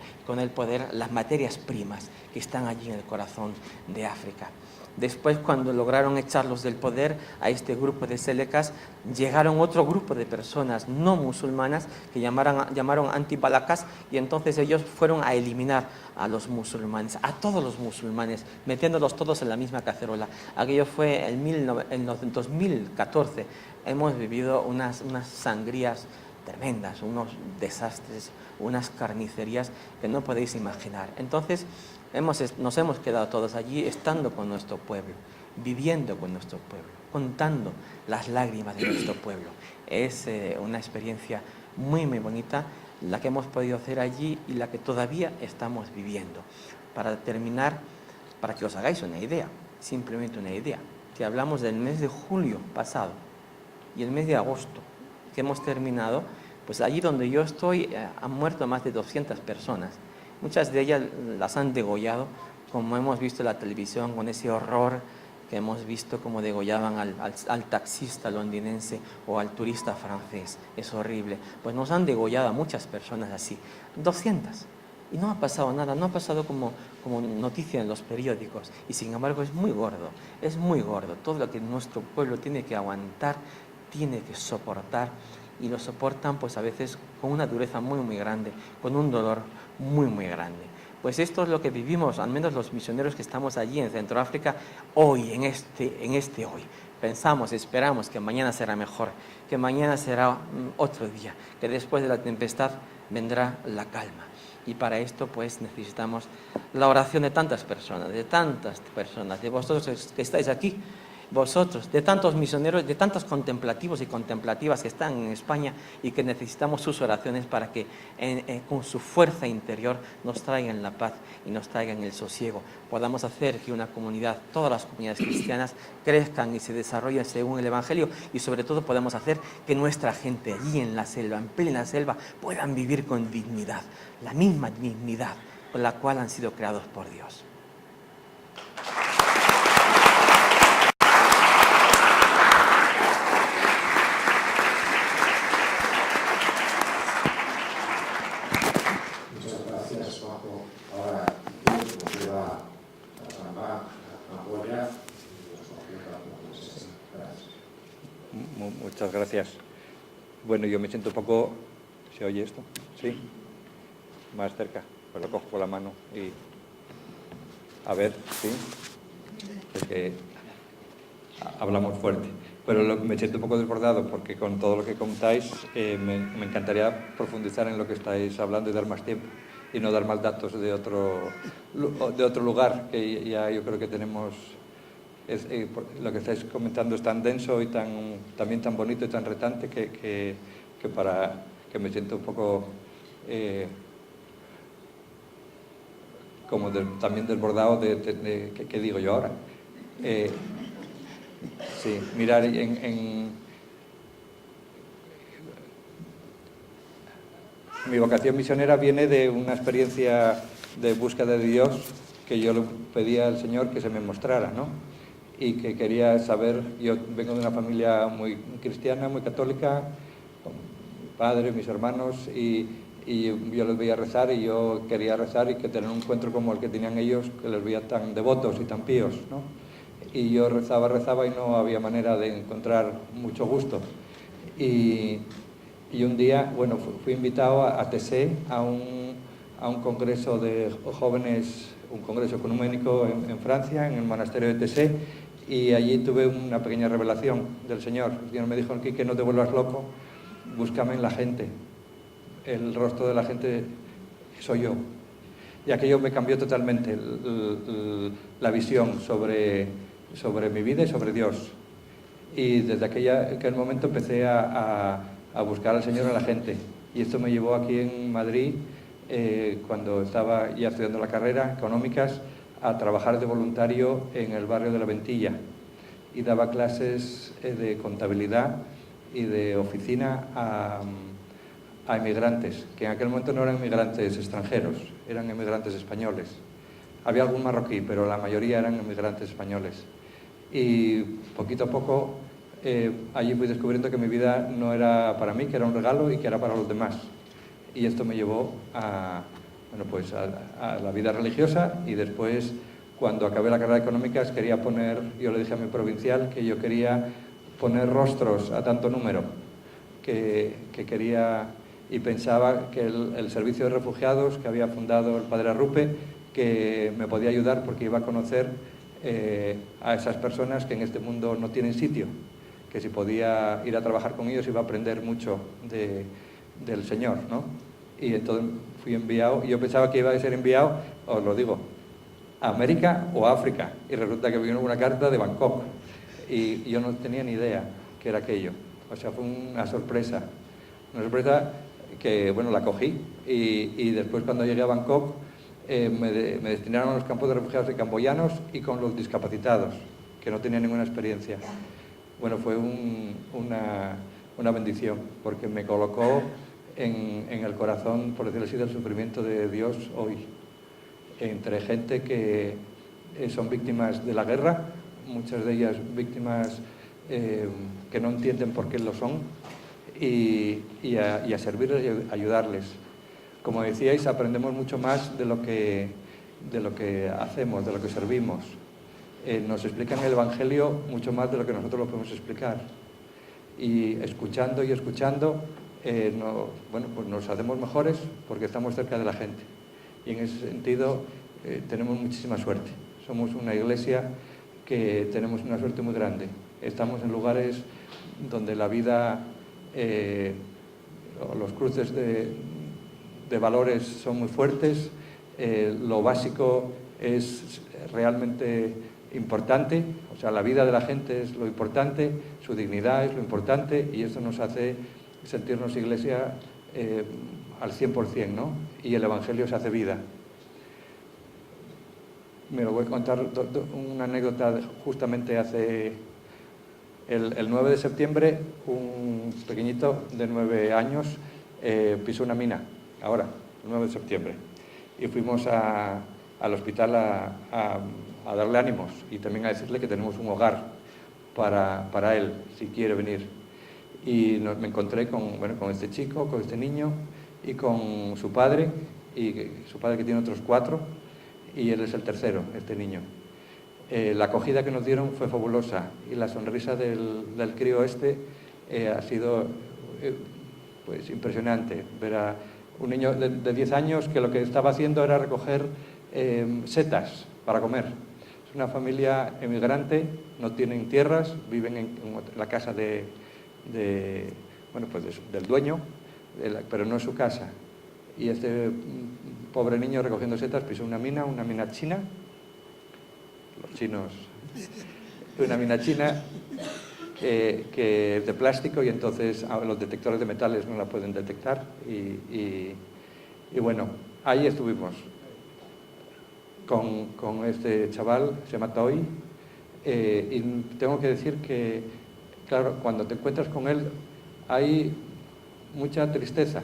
las materias primas que están allí en el corazón de África. Después, cuando lograron echarlos del poder a este grupo de Selekas, llegaron otro grupo de personas no musulmanas que llamaron antibalakas, y entonces ellos fueron a eliminar a los musulmanes, a todos los musulmanes, metiéndolos todos en la misma cacerola. Aquello fue en 2014. Hemos vivido unas sangrías tremendas, unos desastres, unas carnicerías que no podéis imaginar. Entonces, nos hemos quedado todos allí, estando con nuestro pueblo, viviendo con nuestro pueblo, contando las lágrimas de nuestro pueblo. Es una experiencia muy, muy bonita la que hemos podido hacer allí y la que todavía estamos viviendo. Para terminar, para que os hagáis una idea, simplemente una idea, si hablamos del mes de julio pasado y el mes de agosto que hemos terminado, pues allí donde yo estoy han muerto más de 200 personas. Muchas de ellas las han degollado, como hemos visto en la televisión, con ese horror que hemos visto como degollaban al taxista londinense o al turista francés. Es horrible. Pues nos han degollado a muchas personas así, 200. Y no ha pasado nada, no ha pasado como noticia en los periódicos. Y sin embargo es muy gordo. Todo lo que nuestro pueblo tiene que aguantar, tiene que soportar, y lo soportan pues a veces con una dureza muy, muy grande, con un dolor muy, muy grande. Pues esto es lo que vivimos, al menos los misioneros que estamos allí en Centroáfrica, hoy, en este hoy. Pensamos, esperamos que mañana será mejor, que mañana será otro día, que después de la tempestad vendrá la calma. Y para esto pues necesitamos la oración de tantas personas, de vosotros que estáis aquí, vosotros, de tantos misioneros, de tantos contemplativos y contemplativas que están en España y que necesitamos sus oraciones para que con su fuerza interior nos traigan la paz y nos traigan el sosiego. Podamos hacer que una comunidad, todas las comunidades cristianas, crezcan y se desarrollen según el Evangelio, y sobre todo podamos hacer que nuestra gente allí en la selva, en plena selva, puedan vivir con dignidad, la misma dignidad con la cual han sido creados por Dios. Muchas gracias. Bueno, yo me siento un poco... ¿Se oye esto? ¿Sí? Más cerca. Pues lo cojo con la mano y... A ver, ¿sí? Es que hablamos fuerte. Pero me siento un poco desbordado porque con todo lo que contáis me encantaría profundizar en lo que estáis hablando y dar más tiempo y no dar más datos de otro lugar, que ya yo creo que tenemos... lo que estáis comentando es tan denso y también tan bonito y tan retante que me siento un poco como también desbordado de ¿qué digo yo ahora? Sí, mirar mi vocación misionera viene de una experiencia de búsqueda de Dios que yo le pedía al Señor que se me mostrara, ¿no? Y que quería saber, yo vengo de una familia muy cristiana, muy católica, con mi padre, mis hermanos, y yo les veía rezar y yo quería rezar y que tener un encuentro como el que tenían ellos, que les veía tan devotos y tan píos, ¿no? Y yo rezaba y no había manera de encontrar mucho gusto. Y un día, bueno, fui invitado a Tessé, a un congreso de jóvenes, un congreso ecuménico en Francia, en el monasterio de Tessé, y allí tuve una pequeña revelación del Señor. El Señor me dijo: que no te vuelvas loco, búscame en la gente. El rostro de la gente soy yo. Y aquello me cambió totalmente la visión sobre mi vida y sobre Dios. Y desde aquel momento empecé a buscar al Señor en la gente. Y esto me llevó aquí en Madrid, cuando estaba ya estudiando la carrera, Económicas, a trabajar de voluntario en el barrio de La Ventilla. Y daba clases de contabilidad y de oficina a inmigrantes, que en aquel momento no eran inmigrantes extranjeros, eran inmigrantes españoles. Había algún marroquí, pero la mayoría eran inmigrantes españoles. Y poquito a poco allí fui descubriendo que mi vida no era para mí, que era un regalo y que era para los demás. Y esto me llevó a la vida religiosa, y después, cuando acabé la carrera de Económicas, quería poner, yo le dije a mi provincial que yo quería poner rostros a tanto número, que quería, y pensaba que el servicio de refugiados que había fundado el padre Arrupe, que me podía ayudar porque iba a conocer a esas personas que en este mundo no tienen sitio, que si podía ir a trabajar con ellos iba a aprender mucho del Señor, ¿no? Y entonces fui enviado, y yo pensaba que iba a ser enviado, os lo digo, a América o a África, y resulta que vino una carta de Bangkok, y yo no tenía ni idea qué era aquello. O sea, fue una sorpresa que, bueno, la cogí, y después, cuando llegué a Bangkok, me destinaron a los campos de refugiados de camboyanos y con los discapacitados, que no tenían ninguna experiencia. Bueno, fue una bendición, porque me colocó en el corazón, por decirlo así, del sufrimiento de Dios hoy, entre gente que son víctimas de la guerra, muchas de ellas víctimas que no entienden por qué lo son, y a servirles y ayudarles. Como decíais, aprendemos mucho más de lo que hacemos, de lo que servimos. Nos explican el Evangelio mucho más de lo que nosotros lo podemos explicar. Y escuchando, pues nos hacemos mejores porque estamos cerca de la gente. Y en ese sentido tenemos muchísima suerte. Somos una iglesia que tenemos una suerte muy grande. Estamos en lugares donde la vida, los cruces de valores son muy fuertes, lo básico es realmente importante, o sea, la vida de la gente es lo importante, su dignidad es lo importante, y eso nos hace sentirnos iglesia al 100%, ¿no? Y el Evangelio se hace vida. Me lo voy a contar una anécdota. Justamente hace el 9 de septiembre, un pequeñito de 9 años pisó una mina, ahora, el 9 de septiembre, y fuimos al hospital a darle ánimos y también a decirle que tenemos un hogar para él, si quiere venir. Y me encontré con este chico, con este niño, y con su padre, que tiene otros 4, y él es el tercero, este niño. La acogida que nos dieron fue fabulosa, y la sonrisa del crío ha sido pues impresionante. Ver a un niño de 10 años que lo que estaba haciendo era recoger setas para comer. Es una familia emigrante, no tienen tierras, viven en la casa del dueño, pero no es su casa. Y este pobre niño recogiendo setas pisó una mina china, los chinos, una mina china que es de plástico, y entonces los detectores de metales no la pueden detectar, y bueno, ahí estuvimos con este chaval, se llama Toy, Y tengo que decir que, claro, cuando te encuentras con él hay mucha tristeza,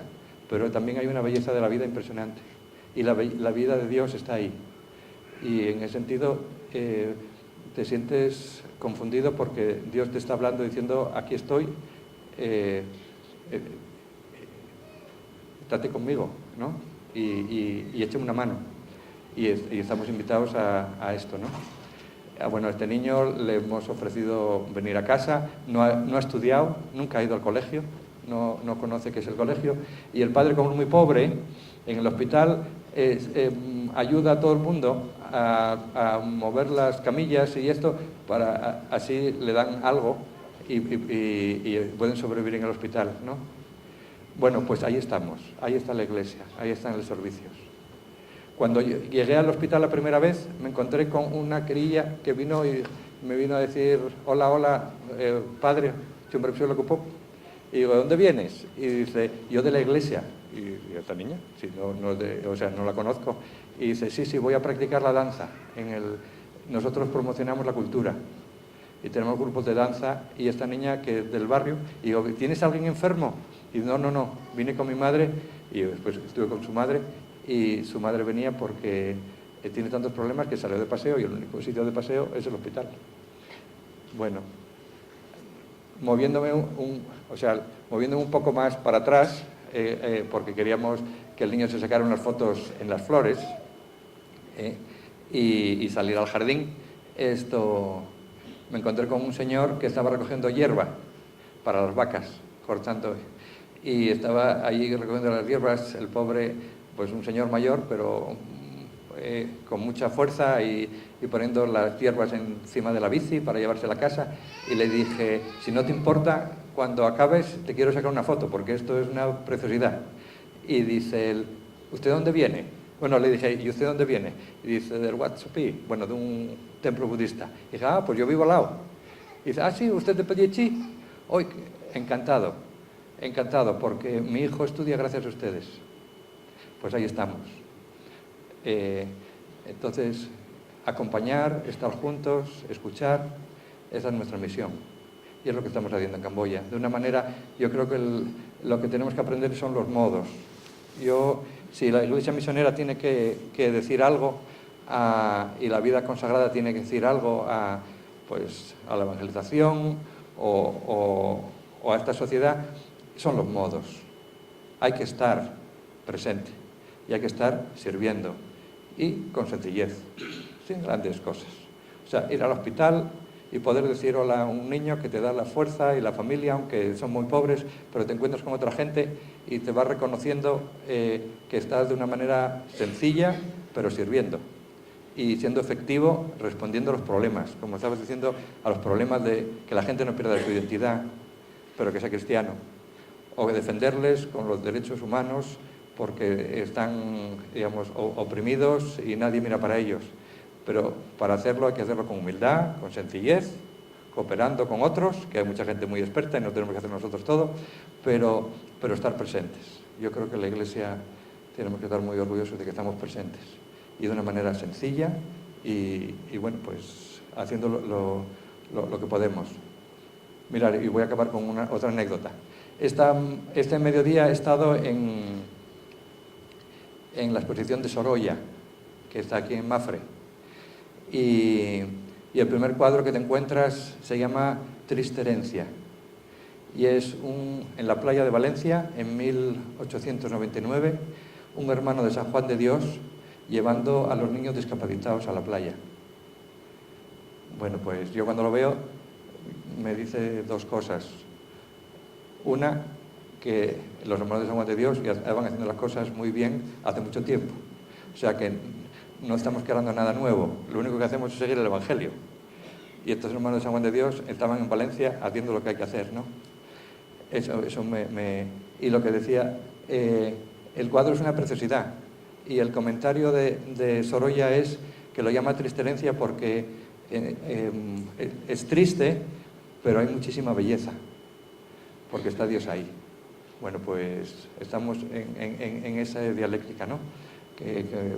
pero también hay una belleza de la vida impresionante. Y la vida de Dios está ahí. Y en ese sentido te sientes confundido porque Dios te está hablando diciendo, aquí estoy, estate conmigo, ¿no? Y échame una mano. Y estamos invitados a esto, ¿no? Bueno, a este niño le hemos ofrecido venir a casa, no ha estudiado, nunca ha ido al colegio, no conoce qué es el colegio, y el padre, como es muy pobre, en el hospital ayuda a todo el mundo a mover las camillas y esto, para así le dan algo y pueden sobrevivir en el hospital, ¿no? Bueno, pues ahí estamos, ahí está la iglesia, ahí están los servicios. Cuando llegué al hospital la primera vez, me encontré con una querilla que vino y me vino a decir, hola, padre, siempre se lo ocupó. Y digo, ¿de dónde vienes? Y dice, yo de la iglesia. Y esta niña, sí, no la conozco. Y dice, sí, voy a practicar la danza. Nosotros promocionamos la cultura y tenemos grupos de danza, y esta niña que es del barrio, y digo, ¿tienes a alguien enfermo? Y no, vine con mi madre, y después estuve con su madre, y su madre venía porque tiene tantos problemas que salió de paseo, y el único sitio de paseo es el hospital. Bueno, moviéndome un poco más para atrás, porque queríamos que el niño se sacara unas fotos en las flores y salir al jardín. Me encontré con un señor que estaba recogiendo hierba para las vacas, cortando, y estaba allí recogiendo las hierbas, el pobre, pues un señor mayor, pero con mucha fuerza, y poniendo las hierbas encima de la bici para llevarse a la casa, y le dije, si no te importa, cuando acabes te quiero sacar una foto, porque esto es una preciosidad. Y dice él, ¿usted dónde viene? Bueno, le dije, ¿y usted dónde viene? Y dice, del Wat Supi, bueno, de un templo budista. Y dije, pues yo vivo al lado. Y dice, sí, ¿usted de Pellechi? Hoy, encantado, porque mi hijo estudia gracias a ustedes. Pues ahí estamos. Entonces, acompañar, estar juntos, escuchar, esa es nuestra misión. Y es lo que estamos haciendo en Camboya. De una manera, yo creo que lo que tenemos que aprender son los modos. Si la iglesia misionera tiene que decir algo, y la vida consagrada tiene que decir algo a la evangelización o a esta sociedad, son los modos. Hay que estar presente y hay que estar sirviendo, y con sencillez, sin grandes cosas. O sea, ir al hospital y poder decir hola a un niño que te da la fuerza, y la familia, aunque son muy pobres, pero te encuentras con otra gente y te vas reconociendo que estás de una manera sencilla, pero sirviendo. Y siendo efectivo, respondiendo a los problemas, como estabas diciendo, a los problemas de que la gente no pierda su identidad, pero que sea cristiano. O defenderles con los derechos humanos, porque están, digamos, oprimidos y nadie mira para ellos. Pero para hacerlo hay que hacerlo con humildad, con sencillez, cooperando con otros, que hay mucha gente muy experta y no tenemos que hacer nosotros todo, pero estar presentes. Yo creo que la Iglesia tenemos que estar muy orgullosos de que estamos presentes, y de una manera sencilla y bueno, pues haciendo lo que podemos. Mirad, y voy a acabar con otra anécdota. Este mediodía he estado en la exposición de Sorolla, que está aquí en Mafre. Y el primer cuadro que te encuentras se llama Triste Herencia. Y es en la playa de Valencia, en 1899, un hermano de San Juan de Dios llevando a los niños discapacitados a la playa. Bueno, pues yo cuando lo veo me dice dos cosas. Una, que los hermanos de San Juan de Dios ya van haciendo las cosas muy bien hace mucho tiempo. O sea que no estamos creando nada nuevo, lo único que hacemos es seguir el Evangelio. Y estos hermanos de San Juan de Dios estaban en Valencia haciendo lo que hay que hacer, ¿no? Y lo que decía, el cuadro es una preciosidad. Y el comentario de Sorolla es que lo llama Triste Herencia porque es triste, pero hay muchísima belleza, porque está Dios ahí. Bueno, pues estamos en esa dialéctica, ¿no?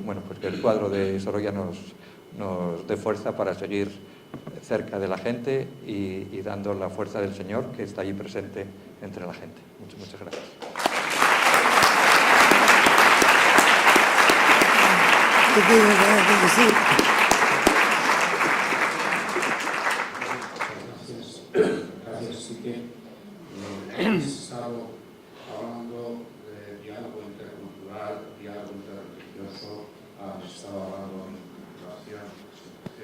Bueno, pues que el cuadro de Sorolla nos dé fuerza para seguir cerca de la gente y dando la fuerza del Señor que está allí presente entre la gente. Muchas gracias. Gracias. Sí que hemos estado hablando de diálogo intercultural, diálogo interreligioso, han estado hablando de integración,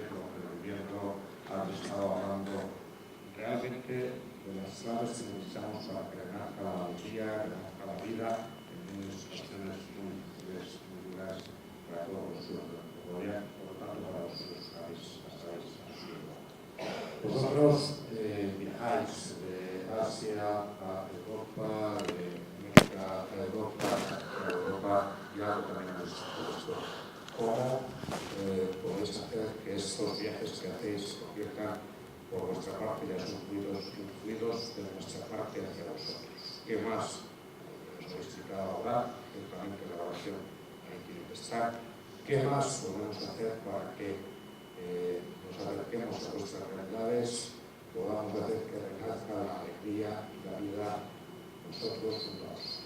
lo que viviendo, han estado hablando realmente de las claves que necesitamos para que renazca la alegría, que renazca la vida en unas situaciones muy difíciles, muy duras para todos los ciudadanos de Mongolia, por lo tanto para vosotros que habéis pasado esta ciudad. Vosotros viajáis de Asia a Europa, de América a Europa, y algo también habéis hecho esto. ¿Cómo podéis hacer que estos viajes que hacéis se conviertan por vuestra parte ya son fluidos de nuestra parte hacia vosotros? ¿Qué más? Os lo he explicado ahora, ciertamente la oración hay que estar. ¿Qué más podemos hacer para que nos acerquemos a vuestras realidades, podamos hacer que renazca la alegría y la vida nosotros junto a vosotros?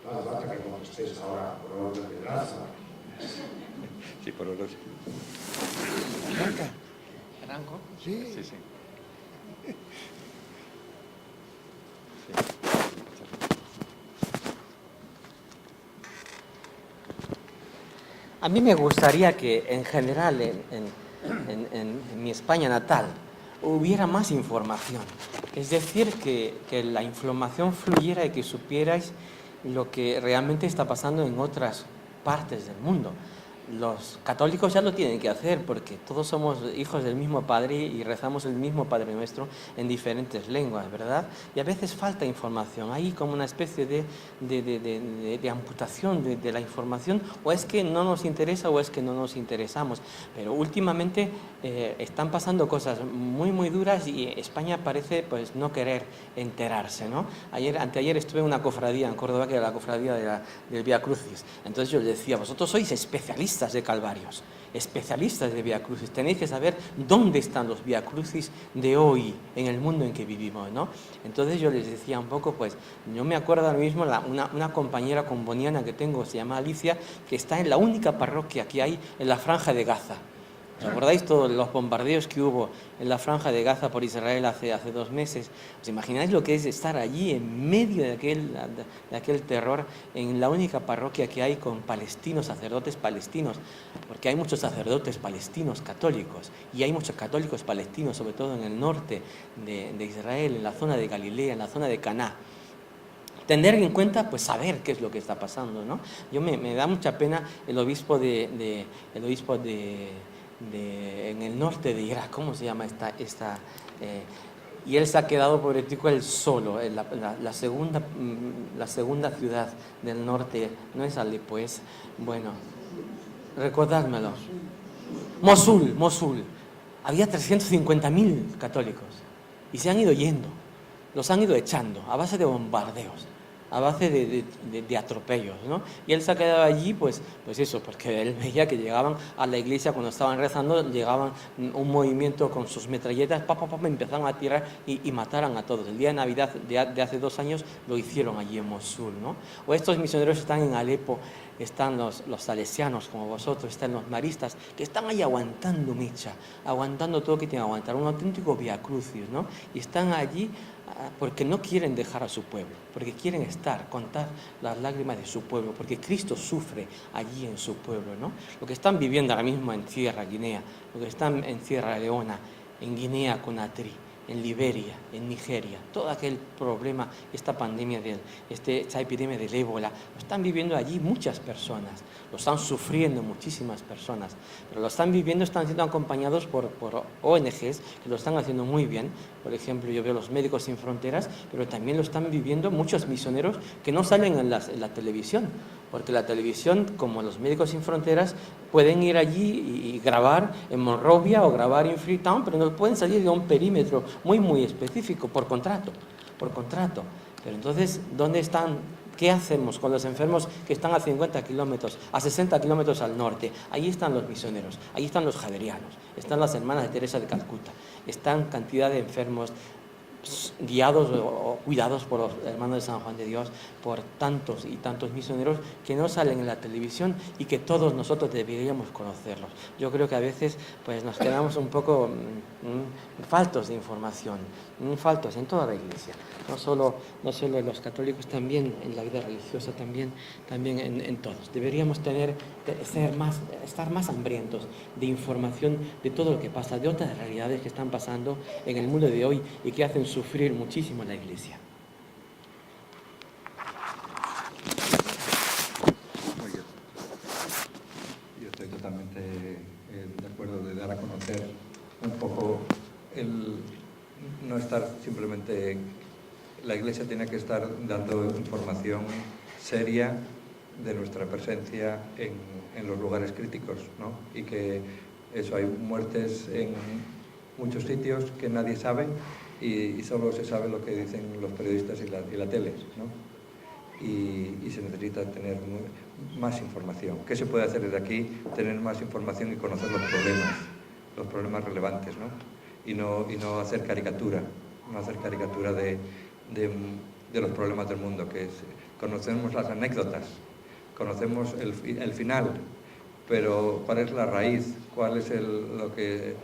No hace falta que contestéis ahora por orden de danza. Sí, por orden. Arranca. ¿Arranco? Sí. Sí, sí. A mí me gustaría que en general en mi España natal hubiera más información. Es decir, que la información fluyera y que supierais lo que realmente está pasando en otras partes del mundo. Los católicos ya lo tienen que hacer porque todos somos hijos del mismo Padre y rezamos el mismo Padre Nuestro en diferentes lenguas, ¿verdad? Y a veces falta información, hay como una especie de amputación de la información, o es que no nos interesa o es que no nos interesamos. Pero últimamente están pasando cosas muy, muy duras y España parece pues no querer enterarse, ¿no? Anteayer estuve en una cofradía en Córdoba, que era la cofradía del Vía Crucis. Entonces yo les decía, vosotros sois especialistas de calvarios, especialistas de Vía Crucis, tenéis que saber dónde están los Vía Crucis de hoy en el mundo en que vivimos, ¿no? Entonces yo les decía un poco, pues yo me acuerdo ahora mismo una compañera comboniana que tengo, se llama Alicia, que está en la única parroquia que hay en la Franja de Gaza. ¿Os acordáis todos los bombardeos que hubo en la Franja de Gaza por Israel hace 2 meses? ¿Os imagináis lo que es estar allí en medio de aquel terror, en la única parroquia que hay con palestinos, sacerdotes palestinos? Porque hay muchos sacerdotes palestinos católicos y hay muchos católicos palestinos, sobre todo en el norte de Israel, en la zona de Galilea, en la zona de Caná. Tener en cuenta, pues saber qué es lo que está pasando, ¿no? Me da mucha pena el obispo en el norte de Irak, ¿cómo se llama y él se ha quedado pobretico él solo, la segunda ciudad del norte, no es Alepo, es, bueno, recordádmelo, Mosul, había 350.000 católicos y se han ido yendo, los han ido echando a base de bombardeos, a base de atropellos, ¿no? Y él se ha quedado allí, pues eso, porque él veía que llegaban a la iglesia cuando estaban rezando, llegaban un movimiento con sus metralletas, empezaron a tirar y mataron a todos. El día de Navidad de hace 2 años lo hicieron allí en Mosul, ¿no? O estos misioneros están en Alepo, están los salesianos como vosotros, están los maristas, que están ahí aguantando mecha, aguantando todo lo que tienen que aguantar, un auténtico Vía Crucis, ¿no? Y están allí porque no quieren dejar a su pueblo, porque quieren contar las lágrimas de su pueblo, porque Cristo sufre allí en su pueblo, ¿no? Lo que están viviendo ahora mismo en Sierra Guinea, lo que están en Sierra Leona, en Guinea Conakry, en Liberia, en Nigeria, todo aquel problema, esta pandemia, esta epidemia del ébola, lo están viviendo allí muchas personas, lo están sufriendo muchísimas personas, pero lo están viviendo, están siendo acompañados por ONGs que lo están haciendo muy bien. Por ejemplo, yo veo los Médicos Sin Fronteras, pero también lo están viviendo muchos misioneros que no salen en la televisión, porque la televisión, como los Médicos Sin Fronteras, pueden ir allí y grabar en Monrovia o grabar en Freetown, pero no pueden salir de un perímetro muy, muy específico, por contrato. Pero entonces, ¿dónde están ¿Qué hacemos con los enfermos que están a 50 kilómetros, a 60 kilómetros al norte? Ahí están los misioneros, ahí están los javerianos, están las hermanas de Teresa de Calcuta, están cantidad de enfermos guiados o cuidados por los hermanos de San Juan de Dios, por tantos y tantos misioneros que no salen en la televisión y que todos nosotros deberíamos conocerlos. Yo creo que a veces pues, nos quedamos un poco faltos de información, faltos en toda la Iglesia, no solo los católicos, también en la vida religiosa, también en todos. Deberíamos estar más hambrientos de información de todo lo que pasa, de otras realidades que están pasando en el mundo de hoy y que hacen sufrir muchísimo a la Iglesia. Yo estoy totalmente de acuerdo de dar a conocer un poco el no estar simplemente... La Iglesia tiene que estar dando información seria de nuestra presencia en los lugares críticos, ¿no? Y que eso, hay muertes en muchos sitios que nadie sabe y solo se sabe lo que dicen los periodistas y la tele, ¿no? Y se necesita tener más información. ¿Qué se puede hacer desde aquí? Tener más información y conocer los problemas relevantes, ¿no? Y no hacer caricatura, de los problemas del mundo, conocemos las anécdotas, conocemos el final, pero ¿cuál es la raíz? ¿Cuál es lo que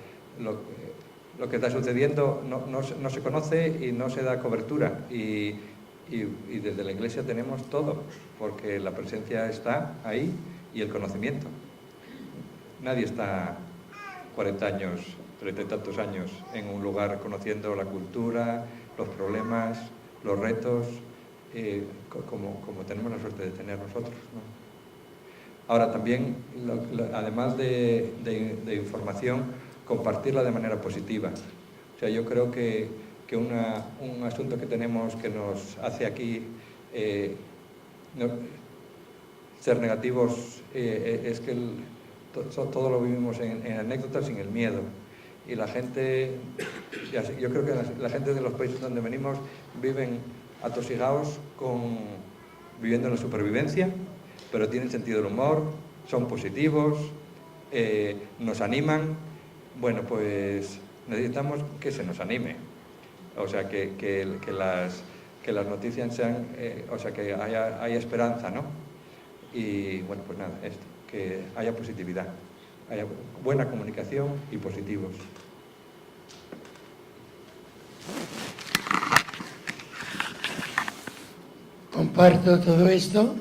está sucediendo? No se conoce y no se da cobertura, y desde la Iglesia tenemos todo, porque la presencia está ahí y el conocimiento. Nadie está 40 años, 30 y tantos años en un lugar conociendo la cultura, los problemas, los retos, como tenemos la suerte de tener nosotros, ¿no? Ahora también, además de información, compartirla de manera positiva. O sea, yo creo que un asunto que tenemos que nos hace aquí ser negativos es que todo lo vivimos en anécdotas sin el miedo. Y la gente, yo creo que la gente de los países donde venimos viven atosigados viviendo en la supervivencia, pero tienen sentido del humor, son positivos, nos animan. Bueno, pues necesitamos que se nos anime, o sea, que las noticias sean, o sea, que haya esperanza, ¿no? Y bueno, pues nada, esto, que haya positividad, haya buena comunicación y positivos. Comparto todo esto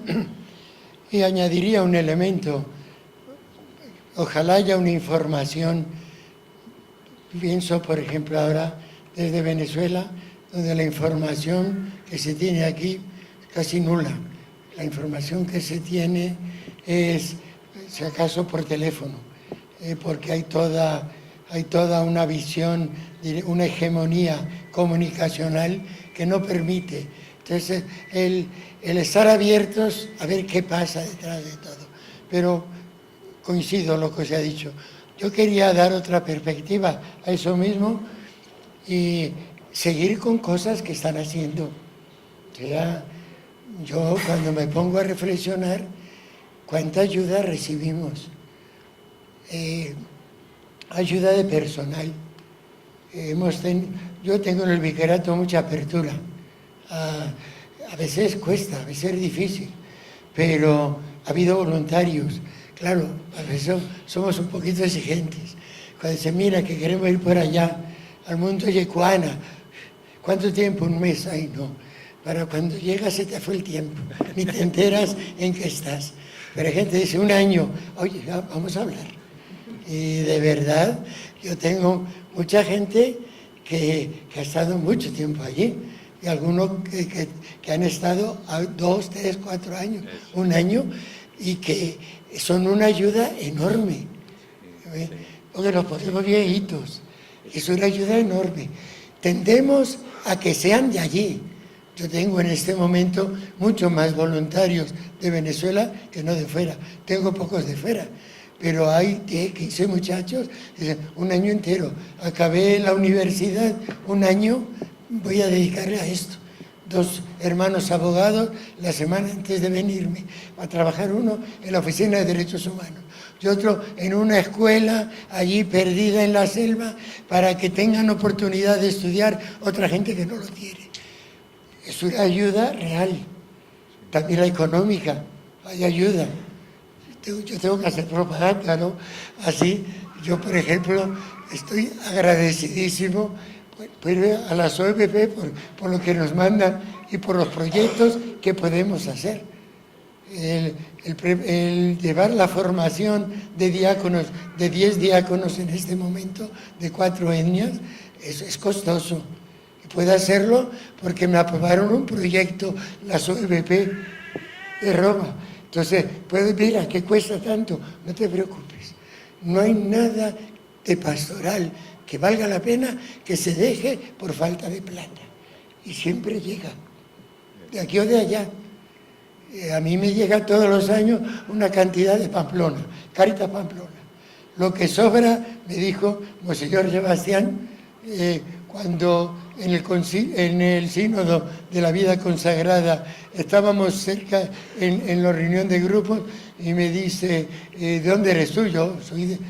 y añadiría un elemento. Ojalá haya una información. Pienso, por ejemplo, ahora desde Venezuela, donde la información que se tiene aquí es casi nula. La información que se tiene es, si acaso, por teléfono, porque hay toda una visión, una hegemonía comunicacional que no permite. Entonces, el estar abiertos a ver qué pasa detrás de todo. Pero coincido en lo que se ha dicho. Yo quería dar otra perspectiva a eso mismo y seguir con cosas que están haciendo. O sea, yo cuando me pongo a reflexionar, ¿cuánta ayuda recibimos? Ayuda de personal. Yo tengo en el vicariato mucha apertura. A veces cuesta, a veces es difícil, pero ha habido voluntarios. Claro, a veces somos un poquito exigentes. Cuando se mira que queremos ir por allá, al mundo yecuana, ¿cuánto tiempo? Un mes, ay no. Para cuando llegas se te fue el tiempo, ni te enteras en qué estás. Pero hay gente que dice, un año, oye, vamos a hablar. Y de verdad, yo tengo mucha gente que ha estado mucho tiempo allí, y algunos que han estado 2, 3, 4 años, un año, y que son una ayuda enorme. Porque nos ponemos viejitos, es una ayuda enorme. Tendemos a que sean de allí. Yo tengo en este momento muchos más voluntarios de Venezuela que no de fuera. Tengo pocos de fuera, pero hay 15 muchachos, un año entero. Acabé la universidad, un año voy a dedicarle a esto. dos hermanos abogados la semana antes de venirme a trabajar, uno en la Oficina de Derechos Humanos y otro en una escuela allí perdida en la selva para que tengan oportunidad de estudiar otra gente que no lo tiene. Es una ayuda real, también la económica, hay ayuda. Yo tengo que hacer propaganda, ¿no? Así, yo por ejemplo estoy agradecidísimo a las OEBP por lo que nos mandan y por los proyectos que podemos hacer. El llevar la formación de diáconos, de 10 diáconos en este momento, de 4 etnias, es costoso. Y puedo hacerlo porque me aprobaron un proyecto, las OEBP de Roma. Entonces, mira, ¿qué cuesta tanto? No te preocupes. No hay nada de pastoral que valga la pena que se deje por falta de plata. Y siempre llega, de aquí o de allá. A mí me llega todos los años una cantidad de Pamplona, Cáritas Pamplona. Lo que sobra, me dijo Monseñor Sebastián, cuando en el sínodo de la vida consagrada estábamos cerca en la reunión de grupos y me dice, ¿de dónde eres tú? Yo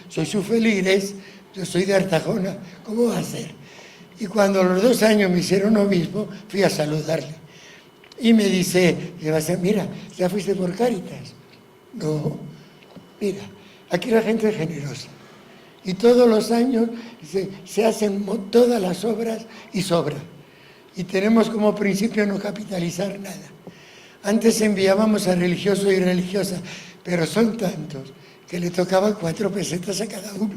soy su feligres, yo soy de Artajona, ¿cómo va a ser? Y cuando a los 2 años me hicieron obispo, fui a saludarle. Y me dice, mira, ¿ya fuiste por Cáritas? No, mira, aquí la gente es generosa. Y todos los años se hacen todas las obras y sobra. Y tenemos como principio no capitalizar nada. Antes enviábamos a religiosos y religiosas, pero son tantos que le tocaban 4 pesetas a cada uno.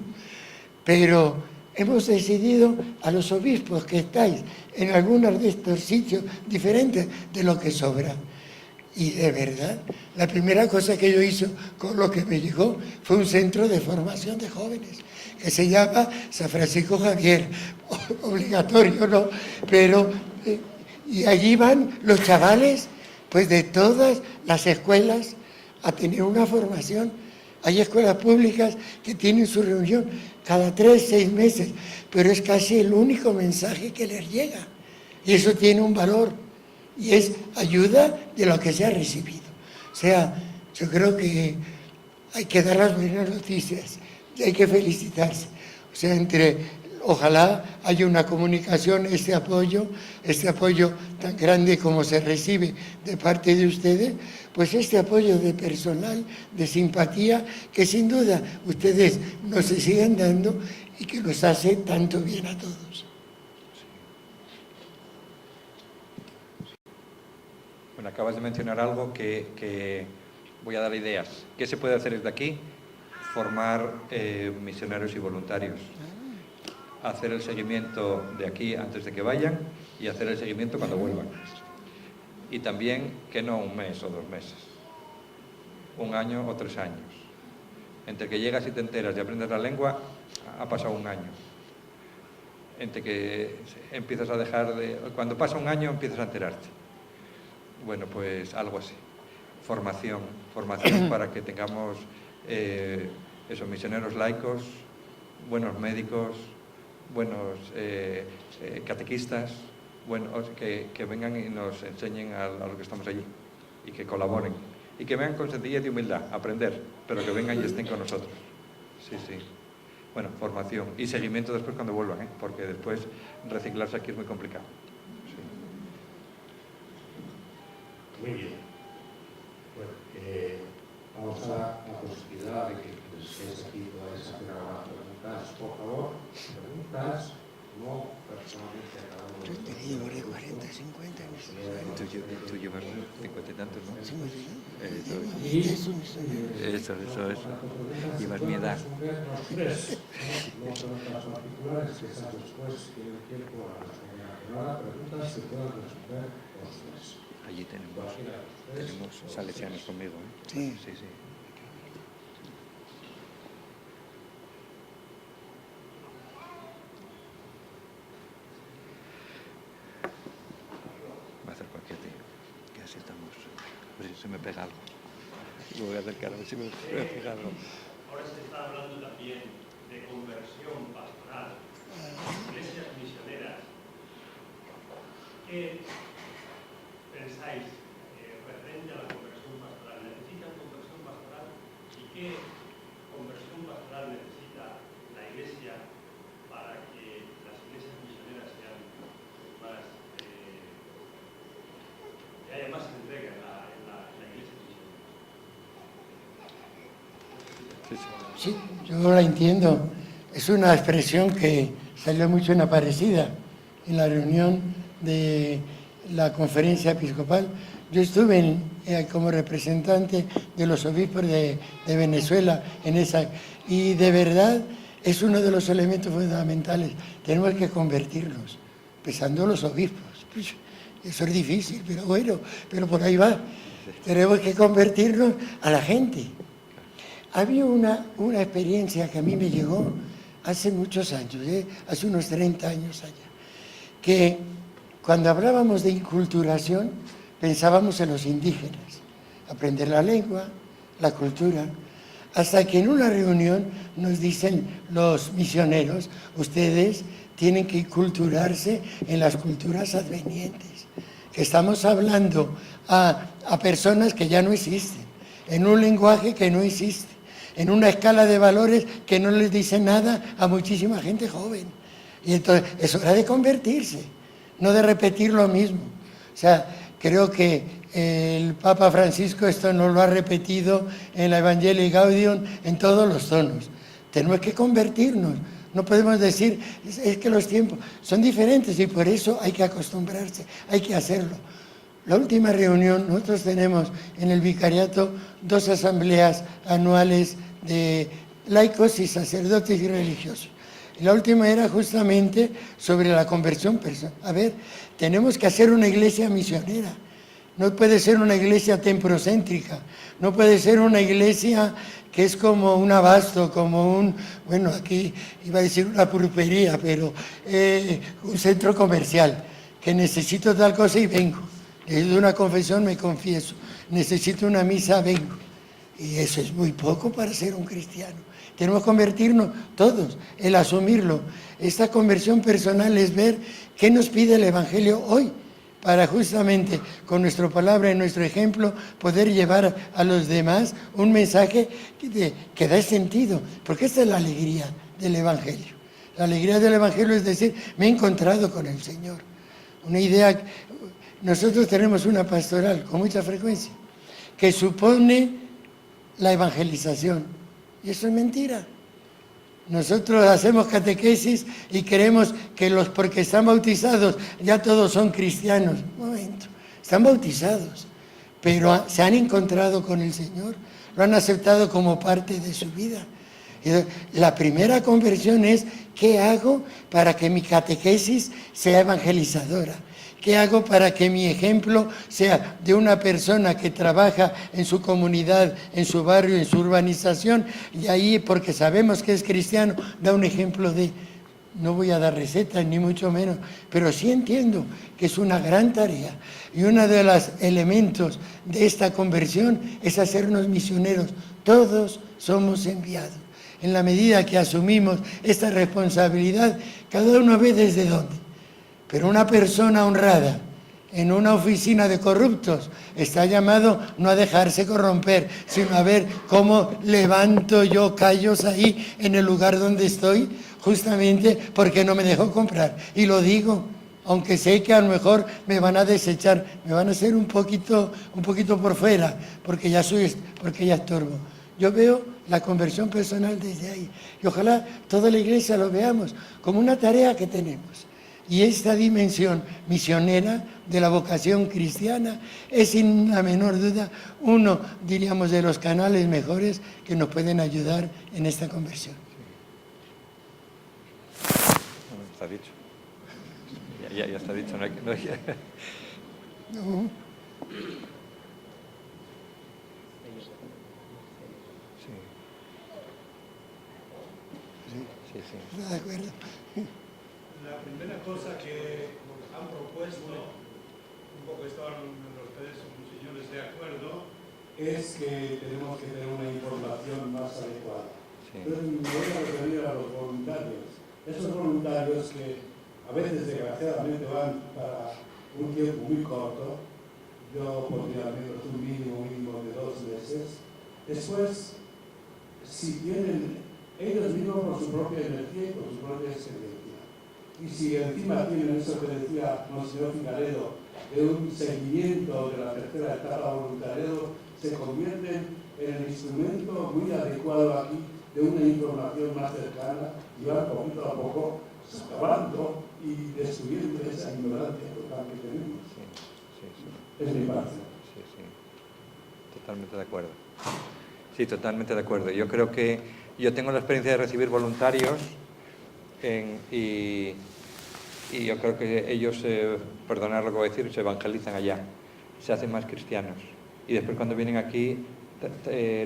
Pero hemos decidido a los obispos que estáis en algunos de estos sitios diferentes de lo que sobra. Y de verdad, la primera cosa que yo hice con lo que me llegó fue un centro de formación de jóvenes que se llama San Francisco Javier, obligatorio, ¿no? Pero, y allí van los chavales, pues de todas las escuelas a tener una formación. Hay escuelas públicas que tienen su reunión cada 3, 6 meses, pero es casi el único mensaje que les llega. Y eso tiene un valor, y es ayuda de lo que se ha recibido. O sea, yo creo que hay que dar las buenas noticias y hay que felicitarse. O sea, ojalá haya una comunicación, este apoyo tan grande como se recibe de parte de ustedes, pues este apoyo de personal, de simpatía, que sin duda ustedes nos siguen dando y que nos hace tanto bien a todos. Bueno, acabas de mencionar algo que voy a dar ideas. ¿Qué se puede hacer desde aquí? Formar misioneros y voluntarios. Hacer el seguimiento de aquí antes de que vayan y hacer el seguimiento cuando vuelvan. Y también que no 1 mes o 2 meses, 1 año o 3 años. Entre que llegas y te enteras y aprendes la lengua, ha pasado 1 año. Entre que empiezas a dejar de... Cuando pasa 1 año empiezas a enterarte. Bueno, pues algo así. Formación para que tengamos esos misioneros laicos, buenos médicos, buenos catequistas, que vengan y nos enseñen a los que estamos allí y que colaboren y que vengan con sencillez y humildad a aprender, pero que vengan y estén con nosotros. Sí. Bueno, formación y seguimiento después cuando vuelvan, porque después reciclarse aquí es muy complicado. Sí. Muy bien. Bueno, vamos a la posibilidad de que estéis aquí podáis hacer algunas preguntas, por favor. Preguntas, no personalmente a cada uno. Yo he tenido 40, 50, no sé. Tú llevas 50 y tantos, ¿no? Sí, Eso. Llevas mi edad. Los 3. No preguntas particulares, que esas después tienen tiempo a responder. Pero ahora preguntas que puedan responder los 3. Allí tenemos salesianos conmigo, ¿eh? Sí. Me acerco aquí a ti, que así estamos. A ver si se me pega algo. Me voy a acercar a ver si me pega algo. Ahora se está hablando también de conversión pastoral, iglesias misioneras. Sí, yo la entiendo. Es una expresión que salió mucho en Aparecida, en la reunión de la conferencia episcopal. Yo estuve como representante de los obispos de Venezuela en esa, y de verdad es uno de los elementos fundamentales. Tenemos que convertirnos, empezando los obispos. Eso es difícil, pero bueno, pero por ahí va. Tenemos que convertirnos a la gente. Había una experiencia que a mí me llegó hace muchos años, hace unos 30 años allá, que cuando hablábamos de inculturación pensábamos en los indígenas, aprender la lengua, la cultura, hasta que en una reunión nos dicen los misioneros, ustedes tienen que inculturarse en las culturas advenientes, que estamos hablando a personas que ya no existen, en un lenguaje que no existe, en una escala de valores que no les dice nada a muchísima gente joven. Y entonces es hora de convertirse, no de repetir lo mismo. O sea, creo que el Papa Francisco esto nos lo ha repetido en la Evangelii Gaudium en todos los tonos. Tenemos que convertirnos. No podemos decir, es que los tiempos son diferentes y por eso hay que acostumbrarse, hay que hacerlo. La última reunión, nosotros tenemos en el vicariato 2 asambleas anuales de laicos y sacerdotes y religiosos. Y la última era justamente sobre la conversión personal. A ver, tenemos que hacer una iglesia misionera. No puede ser una iglesia temprocéntrica, no puede ser una iglesia que es como un abasto, como un, bueno, aquí iba a decir una pulpería, pero un centro comercial, que necesito tal cosa y vengo. Necesito una confesión, me confieso. Necesito una misa, vengo. Y eso es muy poco para ser un cristiano. Tenemos que convertirnos todos, el asumirlo. Esta conversión personal es ver qué nos pide el Evangelio hoy, para justamente con nuestra palabra y nuestro ejemplo poder llevar a los demás un mensaje que da sentido, porque esta es la alegría del Evangelio. La alegría del Evangelio es decir, me he encontrado con el Señor. Una idea, nosotros tenemos una pastoral con mucha frecuencia, que supone la evangelización, y eso es mentira. Nosotros hacemos catequesis y creemos que porque están bautizados ya todos son cristianos. Un momento, están bautizados, pero se han encontrado con el Señor, lo han aceptado como parte de su vida. Y la primera conversión es, ¿qué hago para que mi catequesis sea evangelizadora? ¿Qué hago para que mi ejemplo sea de una persona que trabaja en su comunidad, en su barrio, en su urbanización? Y ahí, porque sabemos que es cristiano, da un ejemplo de, no voy a dar recetas ni mucho menos, pero sí entiendo que es una gran tarea. Y uno de los elementos de esta conversión es hacernos misioneros. Todos somos enviados. En la medida que asumimos esta responsabilidad, cada uno ve desde dónde. Pero una persona honrada en una oficina de corruptos está llamado no a dejarse corromper, sino a ver cómo levanto yo callos ahí en el lugar donde estoy, justamente porque no me dejo comprar. Y lo digo, aunque sé que a lo mejor me van a desechar, me van a hacer un poquito por fuera, porque ya estorbo. Yo veo la conversión personal desde ahí. Y ojalá toda la iglesia lo veamos como una tarea que tenemos. Y esta dimensión misionera de la vocación cristiana es sin la menor duda uno, diríamos, de los canales mejores que nos pueden ayudar en esta conversión. Bueno, está dicho. Ya está dicho. No. Sí. ¿De acuerdo? La primera cosa que han propuesto, un poco estaban ustedes, señores, de acuerdo, es que tenemos que tener una información más adecuada. Entonces me voy a referir a los voluntarios. Esos voluntarios que a veces desgraciadamente van para un tiempo muy corto, yo pondría al menos un mínimo de 2 meses. Después, si tienen ellos mismos por su propia energía y por su propia experiencia, y si encima tienen eso que decía Monseñor Figaredo, de un seguimiento de la tercera etapa voluntariado, se convierten en el instrumento muy adecuado aquí de una información más cercana y van poquito a poco socavando y destruyendo esa ignorancia total que tenemos. Es mi parte. Totalmente de acuerdo. Sí, totalmente de acuerdo. Yo creo que yo tengo la experiencia de recibir voluntarios y yo creo que ellos, perdonad lo que voy a decir, se evangelizan allá, se hacen más cristianos. Y después cuando vienen aquí,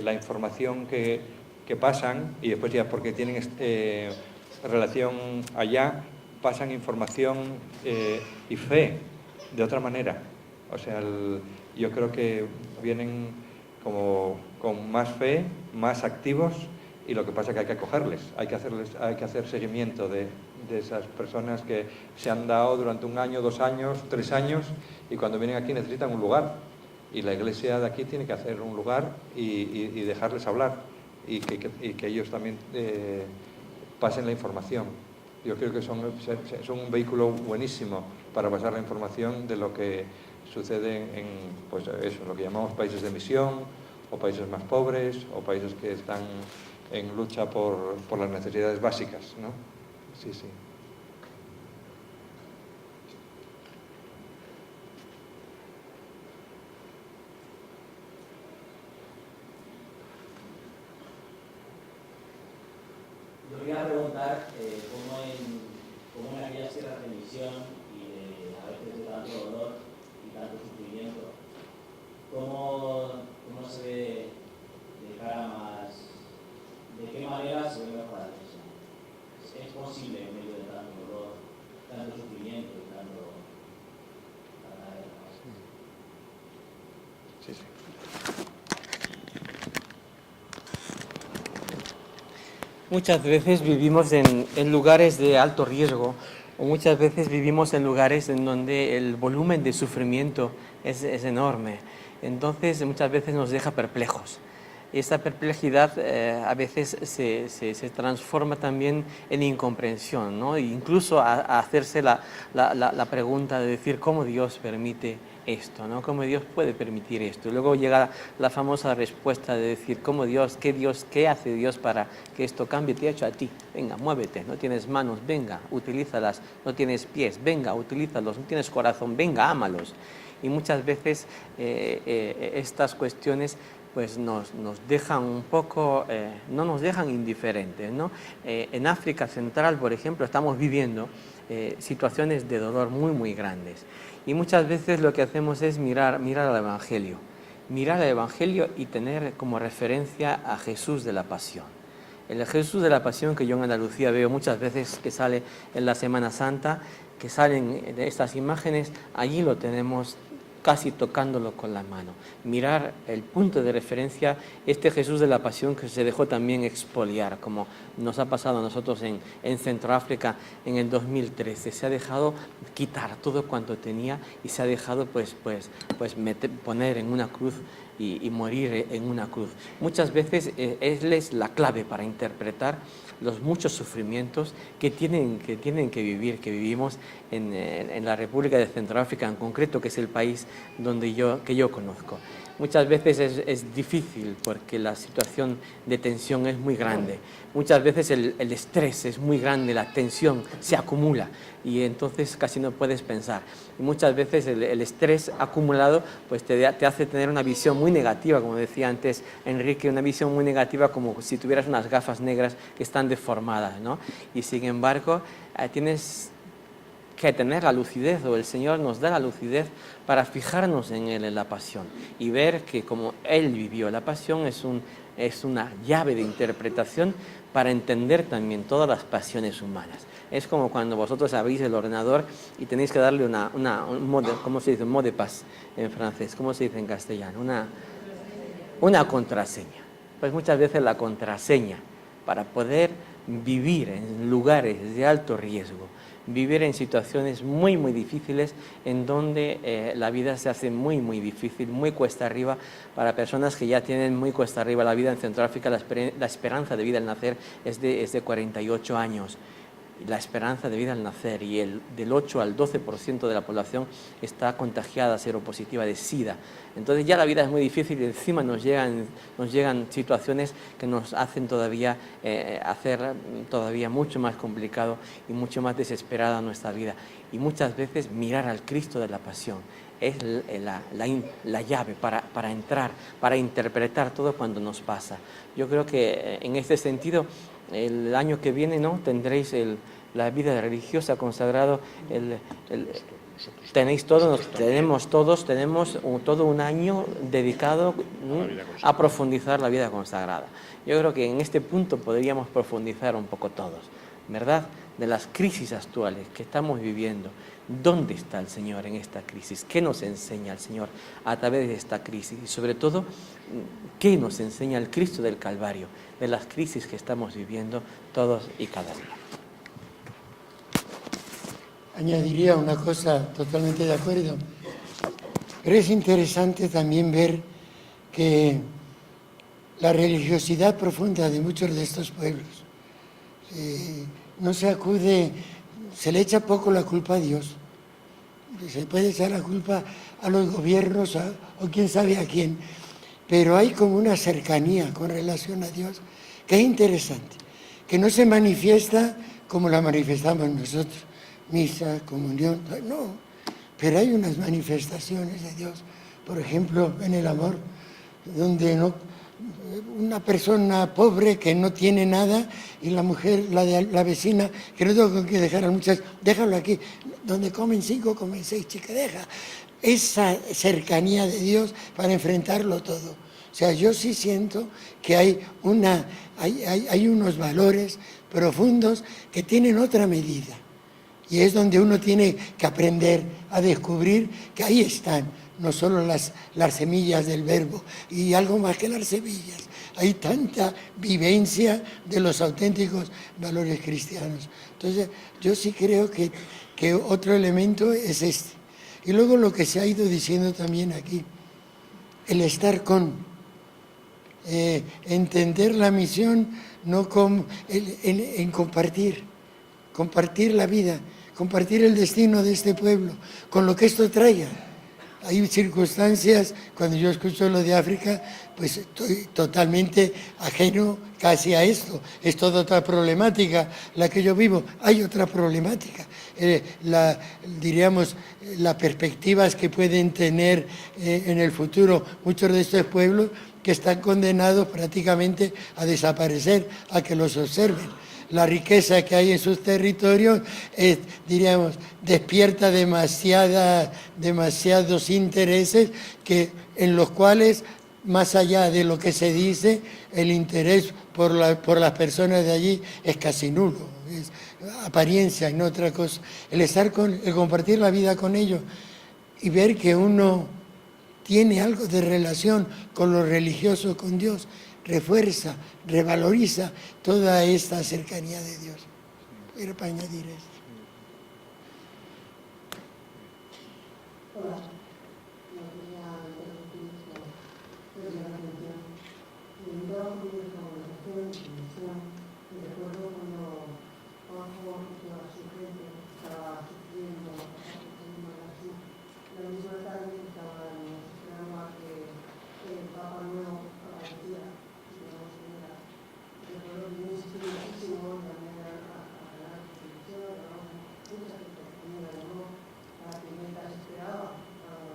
la información que pasan, y después ya porque tienen relación allá, pasan información y fe de otra manera. O sea, yo creo que vienen como con más fe, más activos, y lo que pasa es que hay que acogerles, hay que hacer seguimiento de esas personas que se han dado durante 1 año, 2 años, 3 años, y cuando vienen aquí necesitan un lugar. Y la iglesia de aquí tiene que hacer un lugar y dejarles hablar, y que ellos también pasen la información. Yo creo que son un vehículo buenísimo para pasar la información de lo que sucede en, pues eso, lo que llamamos países de misión, o países más pobres, o países que están en lucha por las necesidades básicas, ¿no? Sí, sí. Yo quería preguntar cómo en aquellas tierras de misión y a veces de tanto dolor y tanto sufrimiento, cómo se ve de cara más, de qué manera se ve mejor la misión. ¿Es posible en medio de tanto dolor, tanto sufrimiento y tanto... Sí, sí. Muchas veces vivimos en lugares de alto riesgo, o muchas veces vivimos en lugares en donde el volumen de sufrimiento es enorme. Entonces muchas veces nos deja perplejos. Esta perplejidad a veces se transforma también en incomprensión, ¿no? E incluso a hacerse la pregunta de decir cómo Dios permite esto, ¿no? ¿Cómo Dios puede permitir esto? Luego llega la famosa respuesta de decir ¿qué hace Dios para que esto cambie? Te ha hecho a ti, venga, muévete, no tienes manos, venga, utilízalas, no tienes pies, venga, utilízalos, no tienes corazón, venga, ámalos. Y muchas veces estas cuestiones pues nos dejan un poco, no nos dejan indiferentes, ¿no? En África Central, por ejemplo, estamos viviendo situaciones de dolor muy, muy grandes. Y muchas veces lo que hacemos es mirar al Evangelio. Mirar al Evangelio y tener como referencia a Jesús de la Pasión. El Jesús de la Pasión que yo en Andalucía veo muchas veces que sale en la Semana Santa, que salen de estas imágenes, allí lo tenemos casi tocándolo con la mano. Mirar el punto de referencia, este Jesús de la Pasión que se dejó también expoliar, como nos ha pasado a nosotros en Centroáfrica en el 2013. Se ha dejado quitar todo cuanto tenía y se ha dejado poner en una cruz y morir en una cruz. Muchas veces Él es la clave para interpretar los muchos sufrimientos que tienen que vivir, que vivimos en la República de Centroáfrica en concreto, que es el país que yo conozco. Muchas veces es difícil porque la situación de tensión es muy grande. Muchas veces el estrés es muy grande, la tensión se acumula y entonces casi no puedes pensar. Y muchas veces el estrés acumulado pues te hace tener una visión muy negativa, como decía antes Enrique, una visión muy negativa como si tuvieras unas gafas negras que están deformadas, ¿no? Y sin embargo tienes que tener la lucidez, o el Señor nos da la lucidez para fijarnos en Él, en la pasión, y ver que como Él vivió la pasión es una llave de interpretación para entender también todas las pasiones humanas. Es como cuando vosotros abrís el ordenador y tenéis que darle ¿cómo se dice? Un mot de passe en francés, ¿cómo se dice en castellano? Una contraseña. Pues muchas veces la contraseña para poder vivir en lugares de alto riesgo, vivir en situaciones muy, muy difíciles, en donde la vida se hace muy, muy difícil, muy cuesta arriba, para personas que ya tienen muy cuesta arriba la vida en Centroáfrica. La esperanza de vida al nacer es de 48 años. la esperanza de vida al nacer, y del 8 al 12% de la población está contagiada, seropositiva de SIDA. Entonces ya la vida es muy difícil y encima nos llegan situaciones que nos hacen todavía hacer todavía mucho más complicado y mucho más desesperada nuestra vida. Y muchas veces mirar al Cristo de la Pasión es la llave para entrar, para interpretar todo cuando nos pasa. Yo creo que en este sentido, el año que viene, ¿no?, tendréis la vida religiosa consagrado. Tenemos todo un año dedicado a profundizar la vida consagrada. Yo creo que en este punto podríamos profundizar un poco todos, ¿verdad?, de las crisis actuales que estamos viviendo. ¿Dónde está el Señor en esta crisis? ¿Qué nos enseña el Señor a través de esta crisis? Y sobre todo, ¿qué nos enseña el Cristo del Calvario de las crisis que estamos viviendo todos y cada día? Añadiría una cosa, totalmente de acuerdo, pero es interesante también ver que la religiosidad profunda de muchos de estos pueblos no se acude, se le echa poco la culpa a Dios. Se puede echar la culpa a los gobiernos o quién sabe a quién, pero hay como una cercanía con relación a Dios que es interesante, que no se manifiesta como la manifestamos nosotros, misa, comunión, no, pero hay unas manifestaciones de Dios, por ejemplo, en el amor, donde una persona pobre que no tiene nada y la mujer, la vecina, que no tengo con qué dejar al muchacho, déjalo aquí, donde comen 5, comen 6, chica, deja. Esa cercanía de Dios para enfrentarlo todo. O sea, yo sí siento que hay unos valores profundos que tienen otra medida. Y es donde uno tiene que aprender a descubrir que ahí están, no solo las semillas del verbo, y algo más que las semillas. Hay tanta vivencia de los auténticos valores cristianos. Entonces, yo sí creo que otro elemento es este. Y luego lo que se ha ido diciendo también aquí, el estar con, entender la misión no en compartir la vida, compartir el destino de este pueblo, con lo que esto traiga. Hay circunstancias, cuando yo escucho lo de África, pues estoy totalmente ajeno casi a esto. Es toda otra problemática la que yo vivo. Hay otra problemática. Diríamos, las perspectivas que pueden tener en el futuro muchos de estos pueblos que están condenados prácticamente a desaparecer, a que los observen. La riqueza que hay en sus territorios, diríamos, despierta demasiados intereses en los cuales, más allá de lo que se dice, el interés por las personas de allí es casi nulo, es apariencia y no otra cosa. El compartir la vida con ellos y ver que uno tiene algo de relación con lo religioso, con Dios, refuerza, revaloriza toda esta cercanía de Dios. Era para añadir esto. Hola, no quería interrumpir, pero me llama la atención. En toda la conversación, y recuerdo cuando Juanjo y toda su gente estaba sufriendo, la misma tarde estaban esperando a que el Papa Nuevo apareciera. Recuerdo que yo insistí muchísimo, llamé a la televisión, muchas veces me llamó, la que mientras esperaba a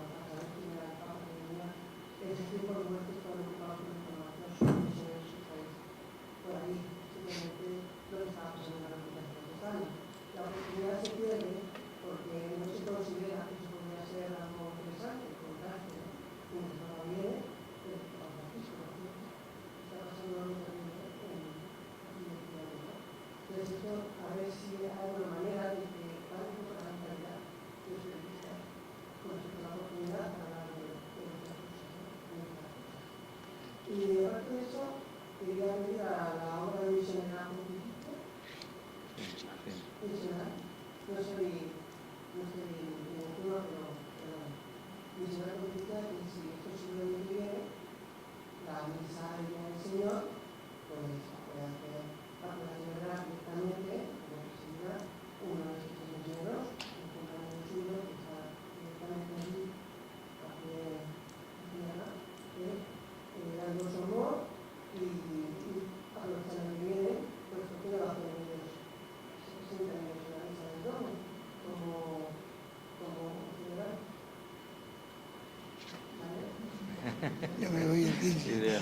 Yo me voy el 15.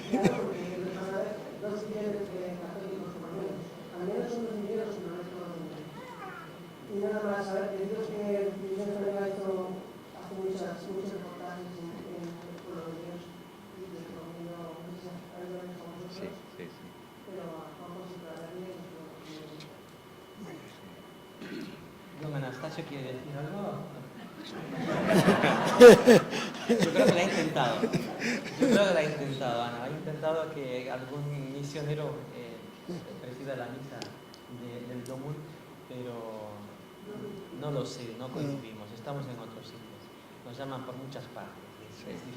Claro, porque van a haber 2 millones de católicos romanos. Al menos son 2 millones, no es todo el mundo. Y nada más, a ver, deciros que Miguel Ferreira ha hecho hace muchos reportajes en el pueblo de Dios y les recomiendo muchas ayudas con vosotros. Sí. Pero vamos a darle Don Anastasio quiere decir algo. Yo creo que la ha intentado, Ana. Ha intentado que algún misionero presida la misa del Domum, pero no lo sé, no coincidimos. Estamos en otros sitios. Nos llaman por muchas partes. Es difícil.